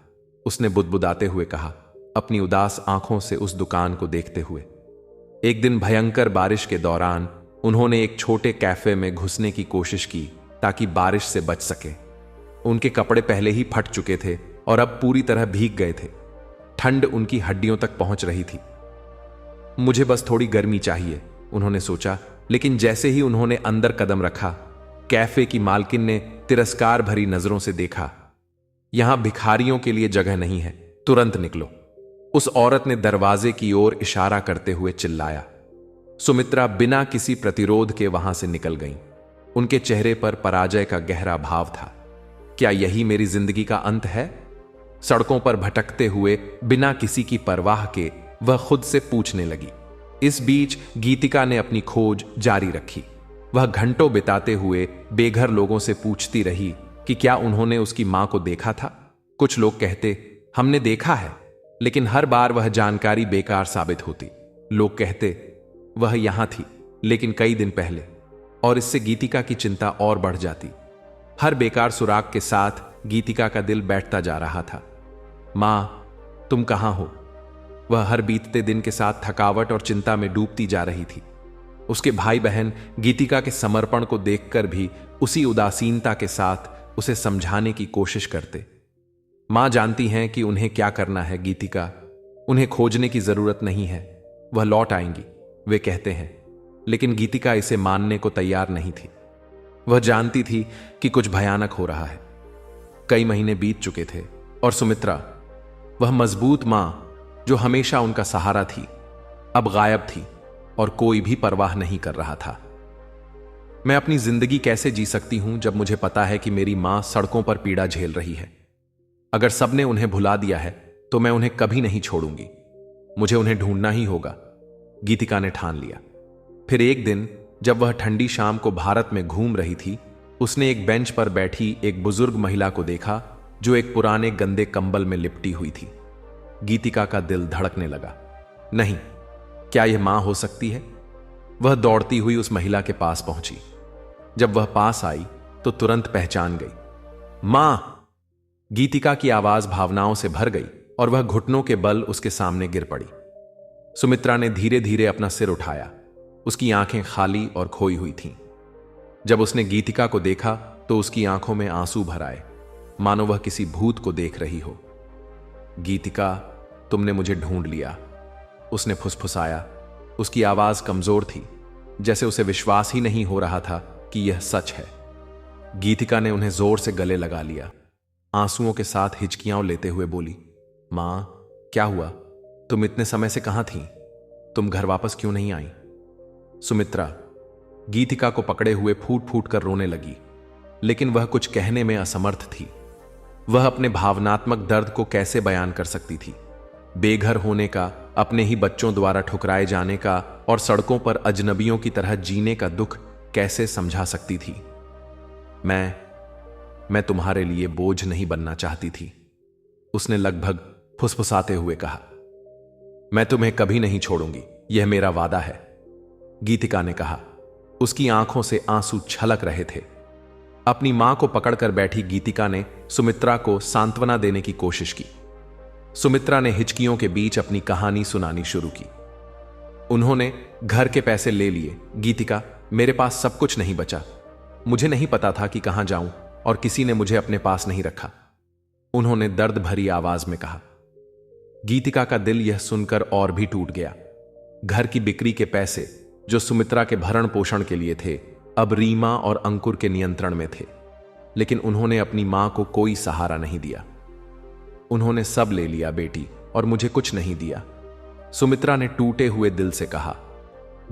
A: उसने बुदबुदाते हुए कहा, अपनी उदास आंखों से उस दुकान को देखते हुए। एक दिन भयंकर बारिश के दौरान उन्होंने एक छोटे कैफे में घुसने की कोशिश की ताकि बारिश से बच सके। उनके कपड़े पहले ही फट चुके थे और अब पूरी तरह भीग गए थे। ठंड उनकी हड्डियों तक पहुंच रही थी। मुझे बस थोड़ी गर्मी चाहिए, उन्होंने सोचा, लेकिन जैसे ही उन्होंने अंदर कदम रखा, कैफे की मालकिन ने तिरस्कार भरी नजरों से देखा। यहां भिखारियों के लिए जगह नहीं है, तुरंत निकलो। उस औरत ने दरवाजे की ओर इशारा करते हुए चिल्लाया। सुमित्रा बिना किसी प्रतिरोध के वहां से निकल गईं। उनके चेहरे पर पराजय का गहरा भाव था। क्या यही मेरी जिंदगी का अंत है? सड़कों पर भटकते हुए बिना किसी की परवाह के वह खुद से पूछने लगी। इस बीच गीतिका ने अपनी खोज जारी रखी। वह घंटों बिताते हुए बेघर लोगों से पूछती रही कि क्या उन्होंने उसकी मां को देखा था। कुछ लोग कहते हमने देखा है, लेकिन हर बार वह जानकारी बेकार साबित होती। लोग कहते वह यहां थी, लेकिन कई दिन पहले, और इससे गीतिका की चिंता और बढ़ जाती। हर बेकार सुराग के साथ गीतिका का दिल बैठता जा रहा था। मां, तुम कहां हो? वह हर बीतते दिन के साथ थकावट और चिंता में डूबती जा रही थी। उसके भाई बहन गीतिका के समर्पण को देखकर भी उसी उदासीनता के साथ उसे समझाने की कोशिश करते। मां जानती हैं कि उन्हें क्या करना है गीतिका, उन्हें खोजने की जरूरत नहीं है, वह लौट आएंगी, वे कहते हैं। लेकिन गीतिका इसे मानने को तैयार नहीं थी। वह जानती थी कि कुछ भयानक हो रहा है। कई महीने बीत चुके थे और सुमित्रा, वह मजबूत मां जो हमेशा उनका सहारा थी, अब गायब थी और कोई भी परवाह नहीं कर रहा था। मैं अपनी जिंदगी कैसे जी सकती हूं जब मुझे पता है कि मेरी मां सड़कों पर पीड़ा झेल रही है। अगर सबने उन्हें भुला दिया है तो मैं उन्हें कभी नहीं छोड़ूंगी। मुझे उन्हें ढूंढना ही होगा, गीतिका ने ठान लिया। फिर एक दिन जब वह ठंडी शाम को भारत में घूम रही थी, उसने एक बेंच पर बैठी एक बुजुर्ग महिला को देखा जो एक पुराने गंदे कंबल में लिपटी हुई थी। गीतिका का दिल धड़कने लगा। नहीं, क्या यह मां हो सकती है? वह दौड़ती हुई उस महिला के पास पहुंची। जब वह पास आई तो तुरंत पहचान गई। मां! गीतिका की आवाज भावनाओं से भर गई और वह घुटनों के बल उसके सामने गिर पड़ी। सुमित्रा ने धीरे धीरे अपना सिर उठाया। उसकी आंखें खाली और खोई हुई थीं। जब उसने गीतिका को देखा तो उसकी आंखों में आंसू भर आए, मानो वह किसी भूत को देख रही हो। गीतिका, तुमने मुझे ढूंढ लिया, उसने फुसफुसाया। उसकी आवाज कमजोर थी, जैसे उसे विश्वास ही नहीं हो रहा था कि यह सच है। गीतिका ने उन्हें जोर से गले लगा लिया। आंसुओं के साथ हिचकियां लेते हुए बोली, मां, क्या हुआ? तुम इतने समय से कहां थीं? तुम घर वापस क्यों नहीं आई? सुमित्रा गीतिका को पकड़े हुए फूट फूट कर रोने लगी, लेकिन वह कुछ कहने में असमर्थ थी। वह अपने भावनात्मक दर्द को कैसे बयान कर सकती थी? बेघर होने का, अपने ही बच्चों द्वारा ठुकराए जाने का और सड़कों पर अजनबियों की तरह जीने का दुख कैसे समझा सकती थी? मैं तुम्हारे लिए बोझ नहीं बनना चाहती थी, उसने लगभग फुसफुसाते हुए कहा। मैं तुम्हें कभी नहीं छोड़ूंगी, यह मेरा वादा है, गीतिका ने कहा। उसकी आंखों से आंसू छलक रहे थे। अपनी मां को पकड़कर बैठी गीतिका ने सुमित्रा को सांत्वना देने की कोशिश की। सुमित्रा ने हिचकियों के बीच अपनी कहानी सुनानी शुरू की। उन्होंने घर के पैसे ले लिए। गीतिका, मेरे पास सब कुछ नहीं बचा। मुझे नहीं पता था कि कहां जाऊं और किसी ने मुझे अपने पास नहीं रखा, उन्होंने दर्द भरी आवाज में कहा। गीतिका का दिल यह सुनकर और भी टूट गया। घर की बिक्री के पैसे जो सुमित्रा के भरण पोषण के लिए थे, अब रीमा और अंकुर के नियंत्रण में थे। लेकिन उन्होंने अपनी मां को कोई सहारा नहीं दिया। उन्होंने सब ले लिया बेटी, और मुझे कुछ नहीं दिया, सुमित्रा ने टूटे हुए दिल से कहा।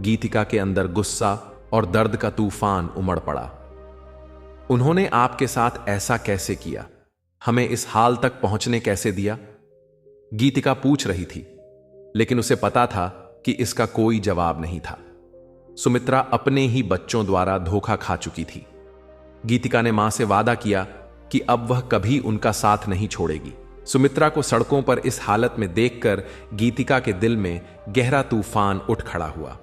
A: गीतिका के अंदर गुस्सा और दर्द का तूफान उमड़ पड़ा। उन्होंने आपके साथ ऐसा कैसे किया? हमें इस हाल तक पहुंचने कैसे दिया? गीतिका पूछ रही थी, लेकिन उसे पता था कि इसका कोई जवाब नहीं था। सुमित्रा अपने ही बच्चों द्वारा धोखा खा चुकी थी। गीतिका ने मां से वादा किया कि अब वह कभी उनका साथ नहीं छोड़ेगी। सुमित्रा को सड़कों पर इस हालत में देखकर गीतिका के दिल में गहरा तूफान उठ खड़ा हुआ।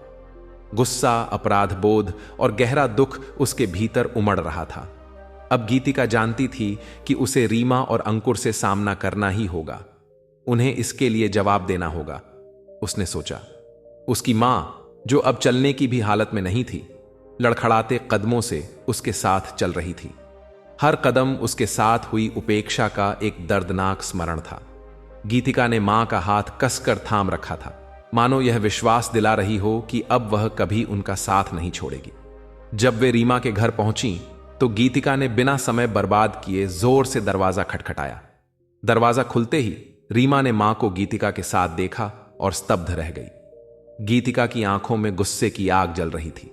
A: गुस्सा, अपराध बोध और गहरा दुख उसके भीतर उमड़ रहा था। अब गीतिका जानती थी कि उसे रीमा और अंकुर से सामना करना ही होगा। उन्हें इसके लिए जवाब देना होगा, उसने सोचा। उसकी मां, जो अब चलने की भी हालत में नहीं थी, लड़खड़ाते कदमों से उसके साथ चल रही थी। हर कदम उसके साथ हुई उपेक्षा का एक दर्दनाक स्मरण था। गीतिका ने मां का हाथ कसकर थाम रखा था। मानो यह विश्वास दिला रही हो कि अब वह कभी उनका साथ नहीं छोड़ेगी। जब वे रीमा के घर पहुंची तो गीतिका ने बिना समय बर्बाद किए जोर से दरवाजा खटखटाया। दरवाजा खुलते ही रीमा ने मां को गीतिका के साथ देखा और स्तब्ध रह गई। गीतिका की आंखों में गुस्से की आग जल रही थी।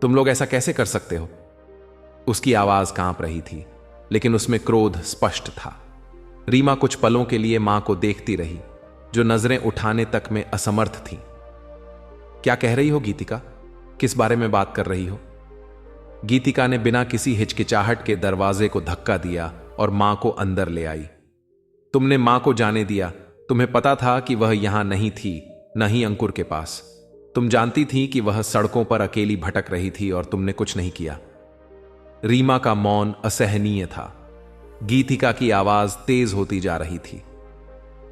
A: तुम लोग ऐसा कैसे कर सकते हो? उसकी आवाज कांप रही थी, लेकिन उसमें क्रोध स्पष्ट था। रीमा कुछ पलों के लिए मां को देखती रही, जो नजरें उठाने तक में असमर्थ थी। क्या कह रही हो गीतिका? किस बारे में बात कर रही हो? गीतिका ने बिना किसी हिचकिचाहट के दरवाजे को धक्का दिया और मां को अंदर ले आई। तुमने मां को जाने दिया। तुम्हें पता था कि वह यहां नहीं थी, न ही अंकुर के पास। तुम जानती थी कि वह सड़कों पर अकेली भटक रही थी और तुमने कुछ नहीं किया। रीमा का मौन असहनीय था। गीतिका की आवाज तेज होती जा रही थी।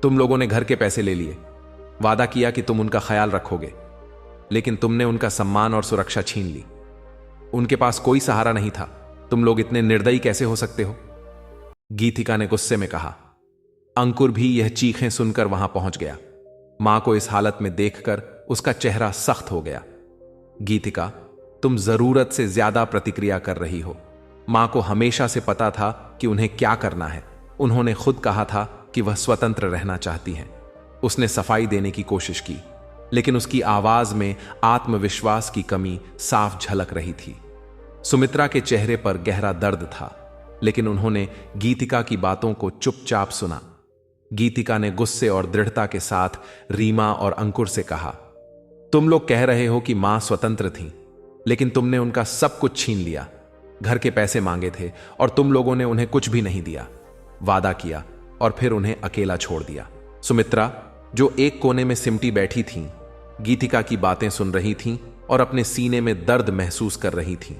A: तुम लोगों ने घर के पैसे ले लिए, वादा किया कि तुम उनका ख्याल रखोगे, लेकिन तुमने उनका सम्मान और सुरक्षा छीन ली। उनके पास कोई सहारा नहीं था। तुम लोग इतने निर्दयी कैसे हो सकते हो? गीतिका ने गुस्से में कहा। अंकुर भी यह चीखें सुनकर वहां पहुंच गया। मां को इस हालत में देखकर उसका चेहरा सख्त हो गया। गीतिका, तुम जरूरत से ज्यादा प्रतिक्रिया कर रही हो। मां को हमेशा से पता था कि उन्हें क्या करना है। उन्होंने खुद कहा था कि वह स्वतंत्र रहना चाहती हैं। उसने सफाई देने की कोशिश की, लेकिन उसकी आवाज में आत्मविश्वास की कमी साफ झलक रही थी। सुमित्रा के चेहरे पर गहरा दर्द था, लेकिन उन्होंने गीतिका की बातों को चुपचाप सुना। गीतिका ने गुस्से और दृढ़ता के साथ रीमा और अंकुर से कहा, तुम लोग कह रहे हो कि मां स्वतंत्र थी, लेकिन तुमने उनका सब कुछ छीन लिया। घर के पैसे मांगे थे और तुम लोगों ने उन्हें कुछ भी नहीं दिया। वादा किया और फिर उन्हें अकेला छोड़ दिया। सुमित्रा, जो एक कोने में सिमटी बैठी थीं, गीतिका की बातें सुन रही थीं और अपने सीने में दर्द महसूस कर रही थीं।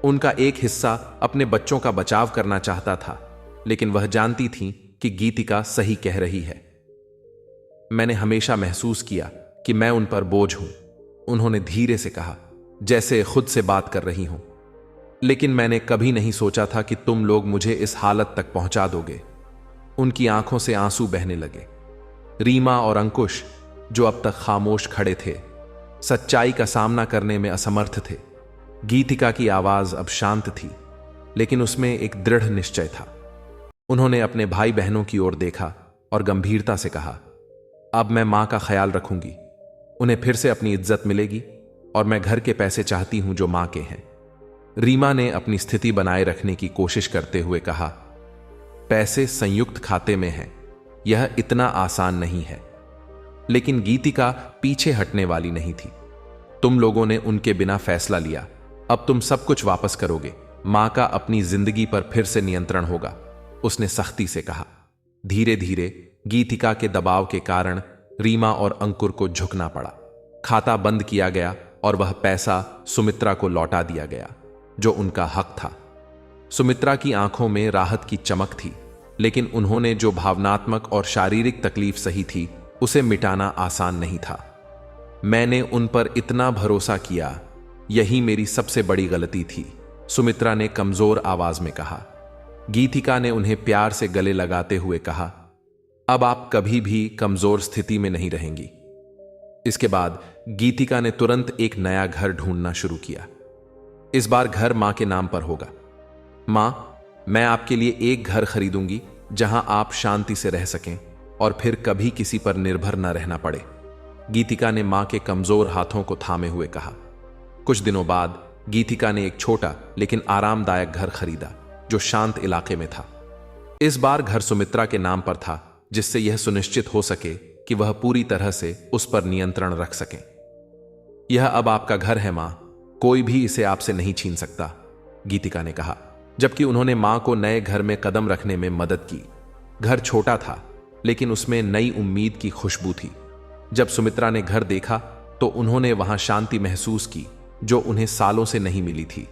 A: उनका एक हिस्सा अपने बच्चों का बचाव करना चाहता था, लेकिन वह जानती थीं कि गीतिका सही कह रही है। मैंने हमेशा महसूस किया कि मैं उन पर बोझ हूं, उन्होंने धीरे से कहा, जैसे खुद से बात कर रही हूं। लेकिन मैंने कभी नहीं सोचा था कि तुम लोग मुझे इस हालत तक पहुंचा दोगे। उनकी आंखों से आंसू बहने लगे। रीमा और अंकुश, जो अब तक खामोश खड़े थे, सच्चाई का सामना करने में असमर्थ थे। गीतिका की आवाज अब शांत थी, लेकिन उसमें एक दृढ़ निश्चय था। उन्होंने अपने भाई बहनों की ओर देखा और गंभीरता से कहा, अब मैं मां का ख्याल रखूंगी। उन्हें फिर से अपनी इज्जत मिलेगी और मैं घर के पैसे चाहती हूं जो मां के हैं। रीमा ने अपनी स्थिति बनाए रखने की कोशिश करते हुए कहा, पैसे संयुक्त खाते में हैं, यह इतना आसान नहीं है। लेकिन गीतिका पीछे हटने वाली नहीं थी। तुम लोगों ने उनके बिना फैसला लिया, अब तुम सब कुछ वापस करोगे। मां का अपनी जिंदगी पर फिर से नियंत्रण होगा, उसने सख्ती से कहा। धीरे धीरे गीतिका के दबाव के कारण रीमा और अंकुर को झुकना पड़ा। खाता बंद किया गया और वह पैसा सुमित्रा को लौटा दिया गया, जो उनका हक था। सुमित्रा की आंखों में राहत की चमक थी, लेकिन उन्होंने जो भावनात्मक और शारीरिक तकलीफ सही थी, उसे मिटाना आसान नहीं था। मैंने उन पर इतना भरोसा किया, यही मेरी सबसे बड़ी गलती थी, सुमित्रा ने कमजोर आवाज में कहा। गीतिका ने उन्हें प्यार से गले लगाते हुए कहा, अब आप कभी भी कमजोर स्थिति में नहीं रहेंगी। इसके बाद गीतिका ने तुरंत एक नया घर ढूंढना शुरू किया। इस बार घर मां के नाम पर होगा। मां, मैं आपके लिए एक घर खरीदूंगी जहां आप शांति से रह सकें और फिर कभी किसी पर निर्भर न रहना पड़े, गीतिका ने मां के कमजोर हाथों को थामे हुए कहा। कुछ दिनों बाद गीतिका ने एक छोटा लेकिन आरामदायक घर खरीदा, जो शांत इलाके में था। इस बार घर सुमित्रा के नाम पर था, जिससे यह सुनिश्चित हो सके कि वह पूरी तरह से उस पर नियंत्रण रख सकें। यह अब आपका घर है मां, कोई भी इसे आपसे नहीं छीन सकता, गीतिका ने कहा, जबकि उन्होंने मां को नए घर में कदम रखने में मदद की। घर छोटा था, लेकिन उसमें नई उम्मीद की खुशबू थी। जब सुमित्रा ने घर देखा तो उन्होंने वहां शांति महसूस की, जो उन्हें सालों से नहीं मिली थी।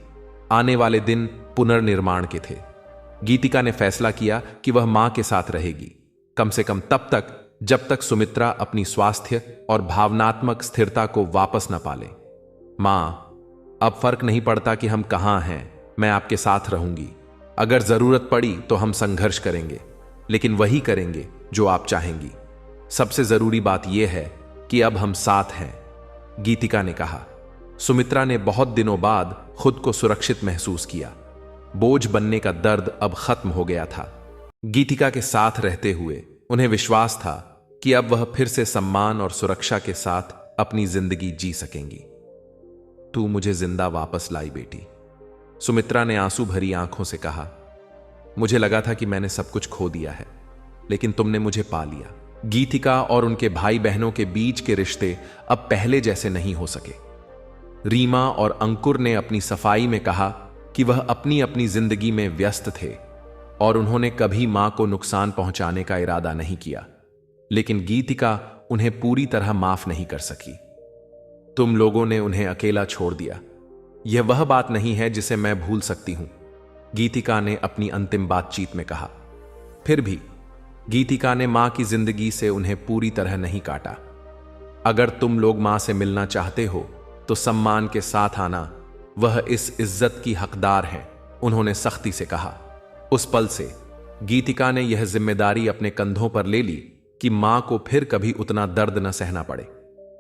A: आने वाले दिन पुनर्निर्माण के थे। गीतिका ने फैसला किया कि वह मां के साथ रहेगी, कम से कम तब तक जब तक सुमित्रा अपनी स्वास्थ्य और भावनात्मक स्थिरता को वापस न पाले। मां, अब फर्क नहीं पड़ता कि हम कहां हैं, मैं आपके साथ रहूंगी। अगर जरूरत पड़ी तो हम संघर्ष करेंगे, लेकिन वही करेंगे जो आप चाहेंगी। सबसे जरूरी बात यह है कि अब हम साथ हैं, गीतिका ने कहा। सुमित्रा ने बहुत दिनों बाद खुद को सुरक्षित महसूस किया। बोझ बनने का दर्द अब खत्म हो गया था। गीतिका के साथ रहते हुए उन्हें विश्वास था कि अब वह फिर से सम्मान और सुरक्षा के साथ अपनी जिंदगी जी सकेंगी। तू मुझे जिंदा वापस लाई बेटी, सुमित्रा ने आंसू भरी आंखों से कहा। मुझे लगा था कि मैंने सब कुछ खो दिया है, लेकिन तुमने मुझे पा लिया। गीतिका और उनके भाई बहनों के बीच के रिश्ते अब पहले जैसे नहीं हो सके। रीमा और अंकुर ने अपनी सफाई में कहा कि वह अपनी अपनी जिंदगी में व्यस्त थे और उन्होंने कभी मां को नुकसान पहुंचाने का इरादा नहीं किया, लेकिन गीतिका उन्हें पूरी तरह माफ नहीं कर सकी। तुम लोगों ने उन्हें अकेला छोड़ दिया, यह वह बात नहीं है जिसे मैं भूल सकती हूं, गीतिका ने अपनी अंतिम बातचीत में कहा। फिर भी गीतिका ने मां की जिंदगी से उन्हें पूरी तरह नहीं काटा। अगर तुम लोग मां से मिलना चाहते हो तो सम्मान के साथ आना, वह इस इज्जत की हकदार हैं, उन्होंने सख्ती से कहा। उस पल से गीतिका ने यह जिम्मेदारी अपने कंधों पर ले ली कि मां को फिर कभी उतना दर्द न सहना पड़े।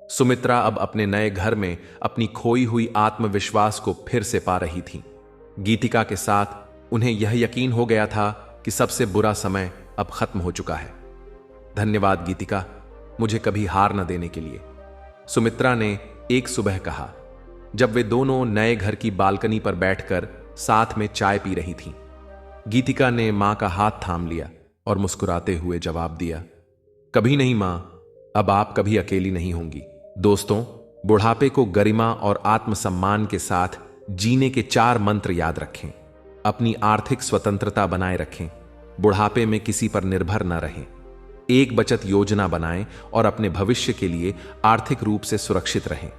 A: सुमित्रा अब अपने नए घर में अपनी खोई हुई आत्मविश्वास को फिर से पा रही थी। गीतिका के साथ उन्हें यह यकीन हो गया था कि सबसे बुरा समय अब खत्म हो चुका है। धन्यवाद गीतिका, मुझे कभी हार न देने के लिए, सुमित्रा ने एक सुबह कहा, जब वे दोनों नए घर की बालकनी पर बैठकर साथ में चाय पी रही थीं। गीतिका ने मां का हाथ थाम लिया और मुस्कुराते हुए जवाब दिया, कभी नहीं मां, अब आप कभी अकेली नहीं होंगी। दोस्तों, बुढ़ापे को गरिमा और आत्मसम्मान के साथ जीने के 4 मंत्र याद रखें। अपनी आर्थिक स्वतंत्रता बनाए रखें, बुढ़ापे में किसी पर निर्भर न रहें, एक बचत योजना बनाएं और अपने भविष्य के लिए आर्थिक रूप से सुरक्षित रहें।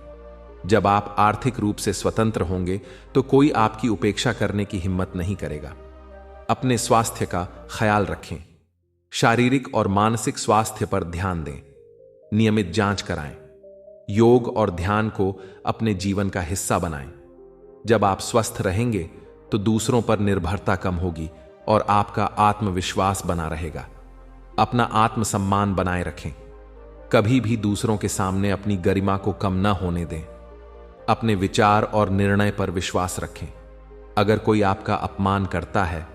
A: जब आप आर्थिक रूप से स्वतंत्र होंगे तो कोई आपकी उपेक्षा करने की हिम्मत नहीं करेगा। अपने स्वास्थ्य का ख्याल रखें, शारीरिक और मानसिक स्वास्थ्य पर ध्यान दें, नियमित जांच कराएं, योग और ध्यान को अपने जीवन का हिस्सा बनाएं। जब आप स्वस्थ रहेंगे तो दूसरों पर निर्भरता कम होगी और आपका आत्मविश्वास बना रहेगा। अपना आत्मसम्मान बनाए रखें, कभी भी दूसरों के सामने अपनी गरिमा को कम न होने दें। अपने विचार और निर्णय पर विश्वास रखें। अगर कोई आपका अपमान करता है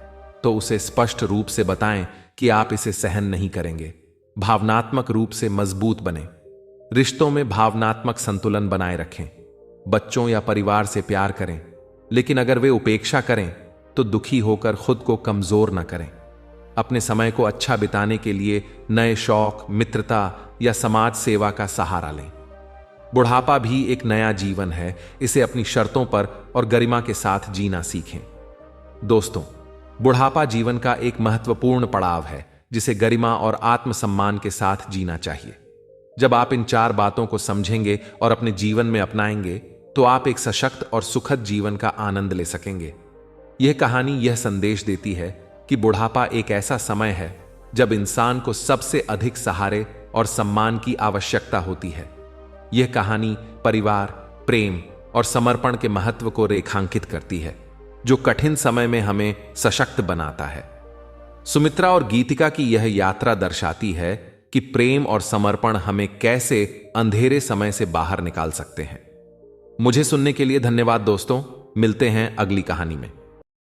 A: तो उसे स्पष्ट रूप से बताएं कि आप इसे सहन नहीं करेंगे। भावनात्मक रूप से मजबूत बनें, रिश्तों में भावनात्मक संतुलन बनाए रखें। बच्चों या परिवार से प्यार करें, लेकिन अगर वे उपेक्षा करें तो दुखी होकर खुद को कमजोर न करें। अपने समय को अच्छा बिताने के लिए नए शौक, मित्रता या समाज सेवा का सहारा लें। बुढ़ापा भी एक नया जीवन है, इसे अपनी शर्तों पर और गरिमा के साथ जीना सीखें। दोस्तों, बुढ़ापा जीवन का एक महत्वपूर्ण पड़ाव है जिसे गरिमा और आत्मसम्मान के साथ जीना चाहिए। जब आप इन 4 बातों को समझेंगे और अपने जीवन में अपनाएंगे तो आप एक सशक्त और सुखद जीवन का आनंद ले सकेंगे। यह कहानी यह संदेश देती है कि बुढ़ापा एक ऐसा समय है जब इंसान को सबसे अधिक सहारे और सम्मान की आवश्यकता होती है। यह कहानी परिवार, प्रेम और समर्पण के महत्व को रेखांकित करती है, जो कठिन समय में हमें सशक्त बनाता है। सुमित्रा और गीतिका की यह यात्रा दर्शाती है कि प्रेम और समर्पण हमें कैसे अंधेरे समय से बाहर निकाल सकते हैं। मुझे सुनने के लिए धन्यवाद दोस्तों, मिलते हैं अगली कहानी में।